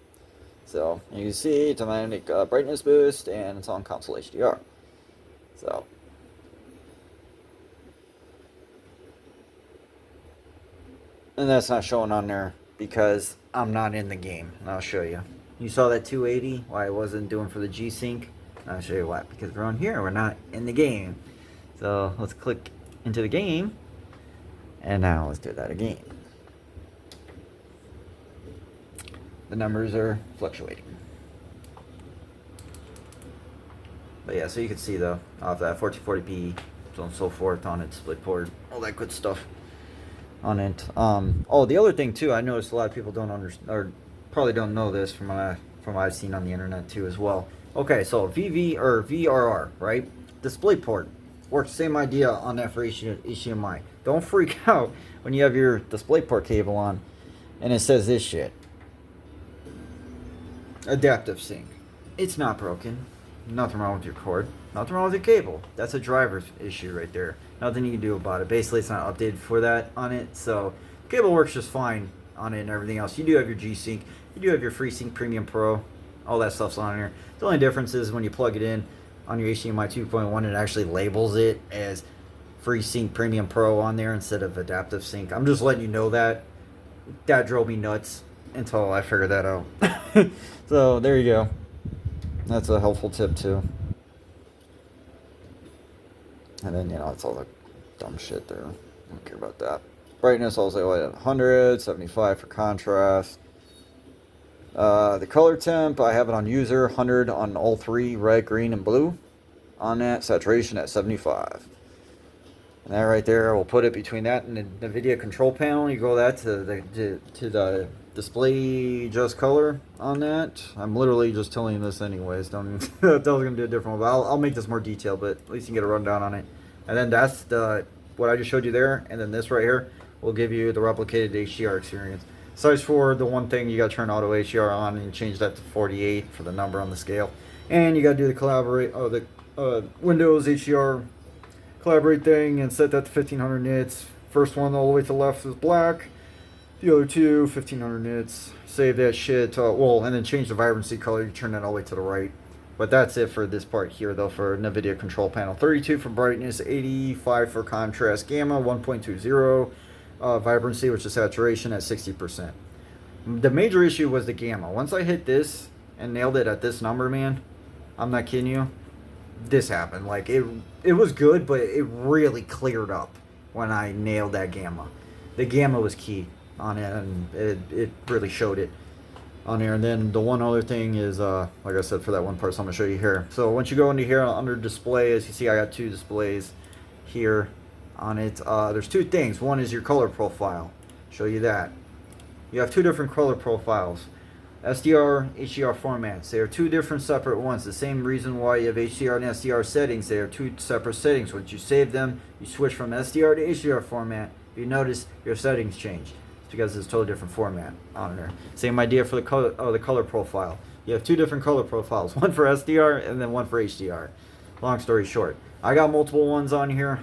A: So you can see dynamic brightness boost, and it's on console HDR. So and that's not showing on there because I'm not in the game, and I'll show you. You saw that 280, why I wasn't doing for the G-Sync. I'll show you why, because we're on here, we're not in the game. So let's click into the game, and now let's do that again. The numbers are fluctuating. But yeah, so you can see though, off that 1440p, so on and so forth on its DisplayPort, all that good stuff on it. Oh, the other thing too, I noticed a lot of people don't understand, or probably don't know this from what I've seen on the internet too as well. Okay, so VV or VRR, right? DisplayPort works the same idea on that for HDMI. Don't freak out when you have your DisplayPort cable on and it says this shit. Adaptive sync. It's not broken. Nothing wrong with your cord. Nothing wrong with your cable. That's a driver's issue right there. Nothing you can do about it. Basically, it's not updated for that on it. So, the cable works just fine on it and everything else. You do have your G-Sync. You do have your FreeSync Premium Pro. All that stuff's on here. The only difference is when you plug it in on your HDMI 2.1, it actually labels it as FreeSync Premium Pro on there instead of Adaptive Sync. I'm just letting you know that. That drove me nuts until I figured that out. So, there you go. That's a helpful tip too. And then, it's all the dumb shit there. I don't care about that. Brightness, I'll say at 100, 75 for contrast. The color temp, I have it on user, 100 on all three, red, green, and blue. On that, saturation at 75. And that right there, we'll put it between that and the NVIDIA control panel. You go that to the display just color on that. I'm literally just telling you this anyways. Don't even, I was gonna do a different one, but I'll make this more detailed. But at least you can get a rundown on it. And then that's what I just showed you there. And then this right here will give you the replicated HDR experience. Size for the one thing, you got to turn auto HDR on and change that to 48 for the number on the scale. And you got to do the Windows HDR collaborate thing and set that to 1500 nits. First one all the way to the left is black. The other two, 1500 nits. Save that shit. And then change the vibrancy color. You turn that all the way to the right. But that's it for this part here, though, for NVIDIA control panel. 32 for brightness, 85 for contrast, gamma, 1.20. Vibrancy, which is saturation, at 60%. The major issue was the gamma. Once I hit this and nailed it at this number, man, I'm not kidding you, this happened. Like, it was good, but it really cleared up when I nailed that gamma. The gamma was key on it, and it really showed it on there. And then the one other thing is, like I said, for that one part, so I'm going to show you here. So once you go into here under display, as you see, I got two displays here on it. There's two things. One is your color profile. Show you that. You have two different color profiles. SDR, HDR formats. They are two different separate ones. The same reason why you have HDR and SDR settings. They are two separate settings. Once you save them, you switch from SDR to HDR format. If you notice, your settings change. It's because it's a totally different format on there. Same idea for the color profile. You have two different color profiles. One for SDR and then one for HDR. Long story short, I got multiple ones on here.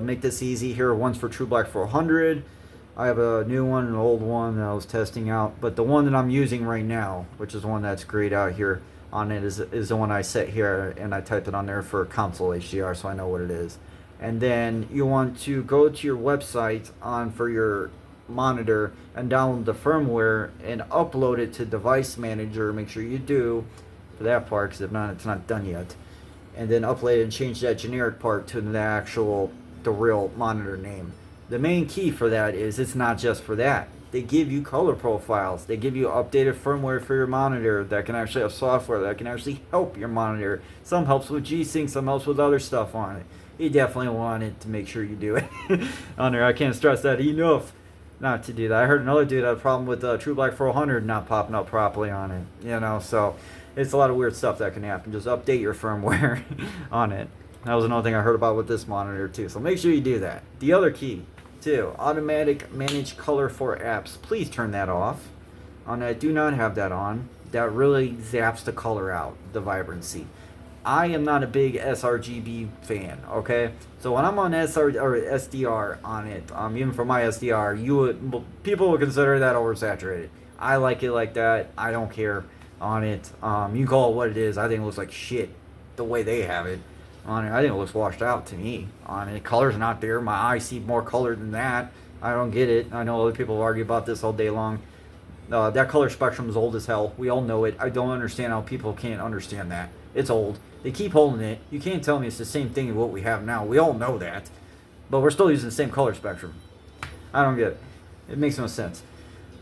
A: Make this easy here. One's for True Black 400. I have a new one and an old one that I was testing out. But the one that I'm using right now, which is one that's great out here on it, is the one I set here. And I typed it on there for console HDR, so I know what it is. And then you want to go to your website for your monitor and download the firmware and upload it to Device Manager. Make sure you do for that part, because if not, it's not done yet. And then upload it and change that generic part to the real monitor name. The main key for that is it's not just for that. They give you color profiles. They give you updated firmware for your monitor that can actually have software that can actually help your monitor. Some helps with G-Sync, some helps with other stuff on it. You definitely want it to make sure you do it on there. I can't stress that enough not to do that. I heard another dude had a problem with True Black 400 not popping up properly on it, so it's a lot of weird stuff that can happen. Just update your firmware on it. That was another thing I heard about with this monitor too. So make sure you do that. The other key too, automatic manage color for apps. Please turn that off. On that, do not have that on. That really zaps the color out, the vibrancy. I am not a big sRGB fan, okay? So when I'm on SDR on it, even for my SDR, people would consider that oversaturated. I like it like that. I don't care on it. You call it what it is. I think it looks like shit the way they have it on it. I think it looks washed out to me on it. Color's not there. My eyes see more color than that. I don't get it. I know other people argue about this all day long. That color spectrum is old as hell. We all know it. I don't understand how people can't understand that. It's old. They keep holding it. You can't tell me it's the same thing as what we have now. We all know that. But we're still using the same color spectrum. I don't get it. It makes no sense.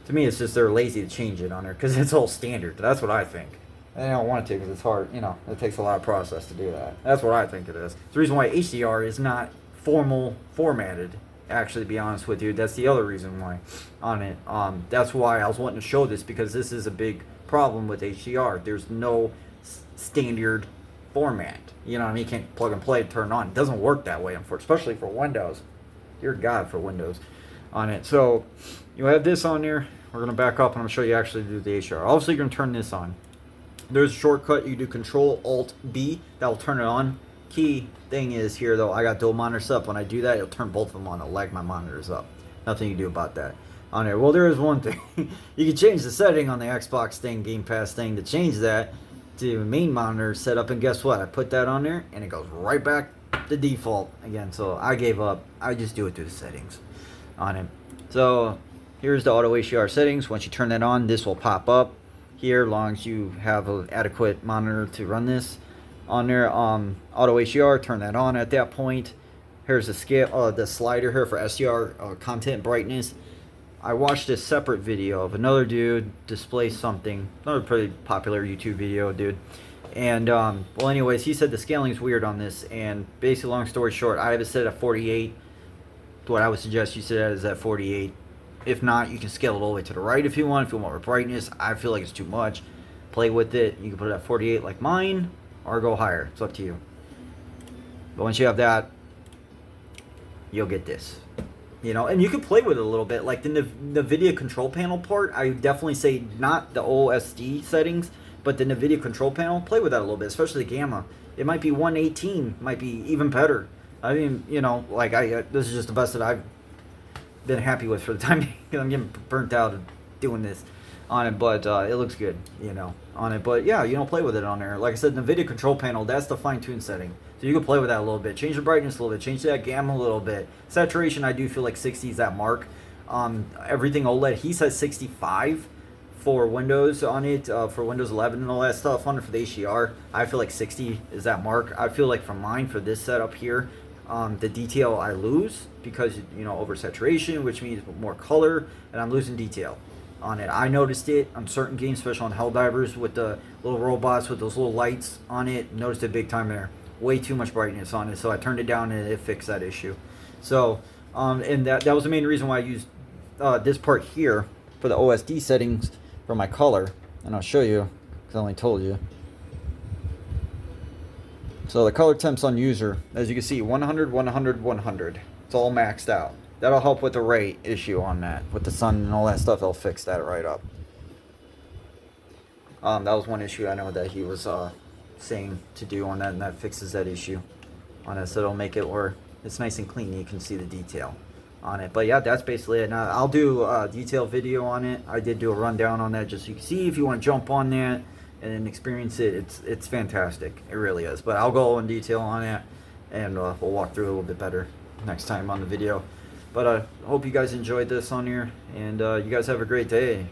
A: To me, it's just they're lazy to change it on there because it's all standard. That's what I think. And I don't want to because it's hard. It takes a lot of process to do that. That's what I think it is. It's the reason why HDR is not formatted. Actually, to be honest with you, that's the other reason why on it. That's why I was wanting to show this, because this is a big problem with HDR. There's no standard format. You know what I mean? You can't plug and play, turn on. It doesn't work that way, unfortunately, especially for Windows. Dear God, for Windows on it. So you have this on there. We're going to back up and I'm going to show you actually do the HDR. Obviously, you're going to turn this on. There's a shortcut. You do Control-Alt-B. That will turn it on. Key thing is here, though, I got dual monitors up. When I do that, it'll turn both of them on. It'll lag my monitors up. Nothing you can do about that on there. Well, there is one thing. You can change the setting on the Xbox thing, Game Pass thing, to change that to main monitor setup, and guess what? I put that on there and it goes right back to default again. So I gave up. I just do it through the settings on it. So here's the auto HDR settings. Once you turn that on, this will pop up here, as long as you have an adequate monitor to run this on there. Auto HDR, turn that on at that point. Here's the scale, the slider here for SDR content brightness. I watched a separate video of another dude display something, another pretty popular YouTube video, dude. And well, anyways, he said the scaling is weird on this, and basically, long story short, I have it set at 48. What I would suggest you set it is at 48. If not, you can scale it all the way to the right if you want. If you want more brightness, I feel like it's too much. Play with it. You can put it at 48 like mine, or go higher. It's up to you. But once you have that, you'll get this. You know, and you can play with it a little bit. Like the NVIDIA control panel part, I would definitely say not the OSD settings, but the NVIDIA control panel, play with that a little bit, especially the gamma. It might be 118, might be even better. I mean, you know, like this is just the best that I've been happy with for the time being. I'm getting burnt out of doing this on it, but it looks good, you know, on it. But yeah, you know, play with it on there. Like I said, the NVIDIA control panel, that's the fine-tune setting. So you can play with that a little bit. Change the brightness a little bit. Change that gamma a little bit. Saturation, I do feel like 60 is that mark. Everything OLED, he says 65 for Windows on it, for Windows 11 and all that stuff on it for the HDR. I feel like 60 is that mark. I feel like for mine, for this setup here, the detail I lose because, you know, oversaturation, which means more color, and I'm losing detail on it. I noticed it on certain games, especially on Helldivers with the little robots with those little lights on it. Noticed it big time there. Way too much brightness on it, so I turned it down and it fixed that issue. So, and that was the main reason why I used this part here for the OSD settings for my color, and I'll show you because I only told you. So the color temps on user, as you can see, 100, 100, 100. It's all maxed out. That'll help with the rate issue on that, with the sun and all that stuff. They'll fix that right up. That was one issue I know that he was saying to do on that, and that fixes that issue on it. So it'll make it where it's nice and clean. You can see the detail on it. But yeah, that's basically it. Now I'll do a detailed video on it. I did do a rundown on that just so you can see if you want to jump on that and experience it. It's fantastic. It really is. But I'll go in detail on it, and we'll walk through it a little bit better next time on the video. But I hope you guys enjoyed this on here, and you guys have a great day.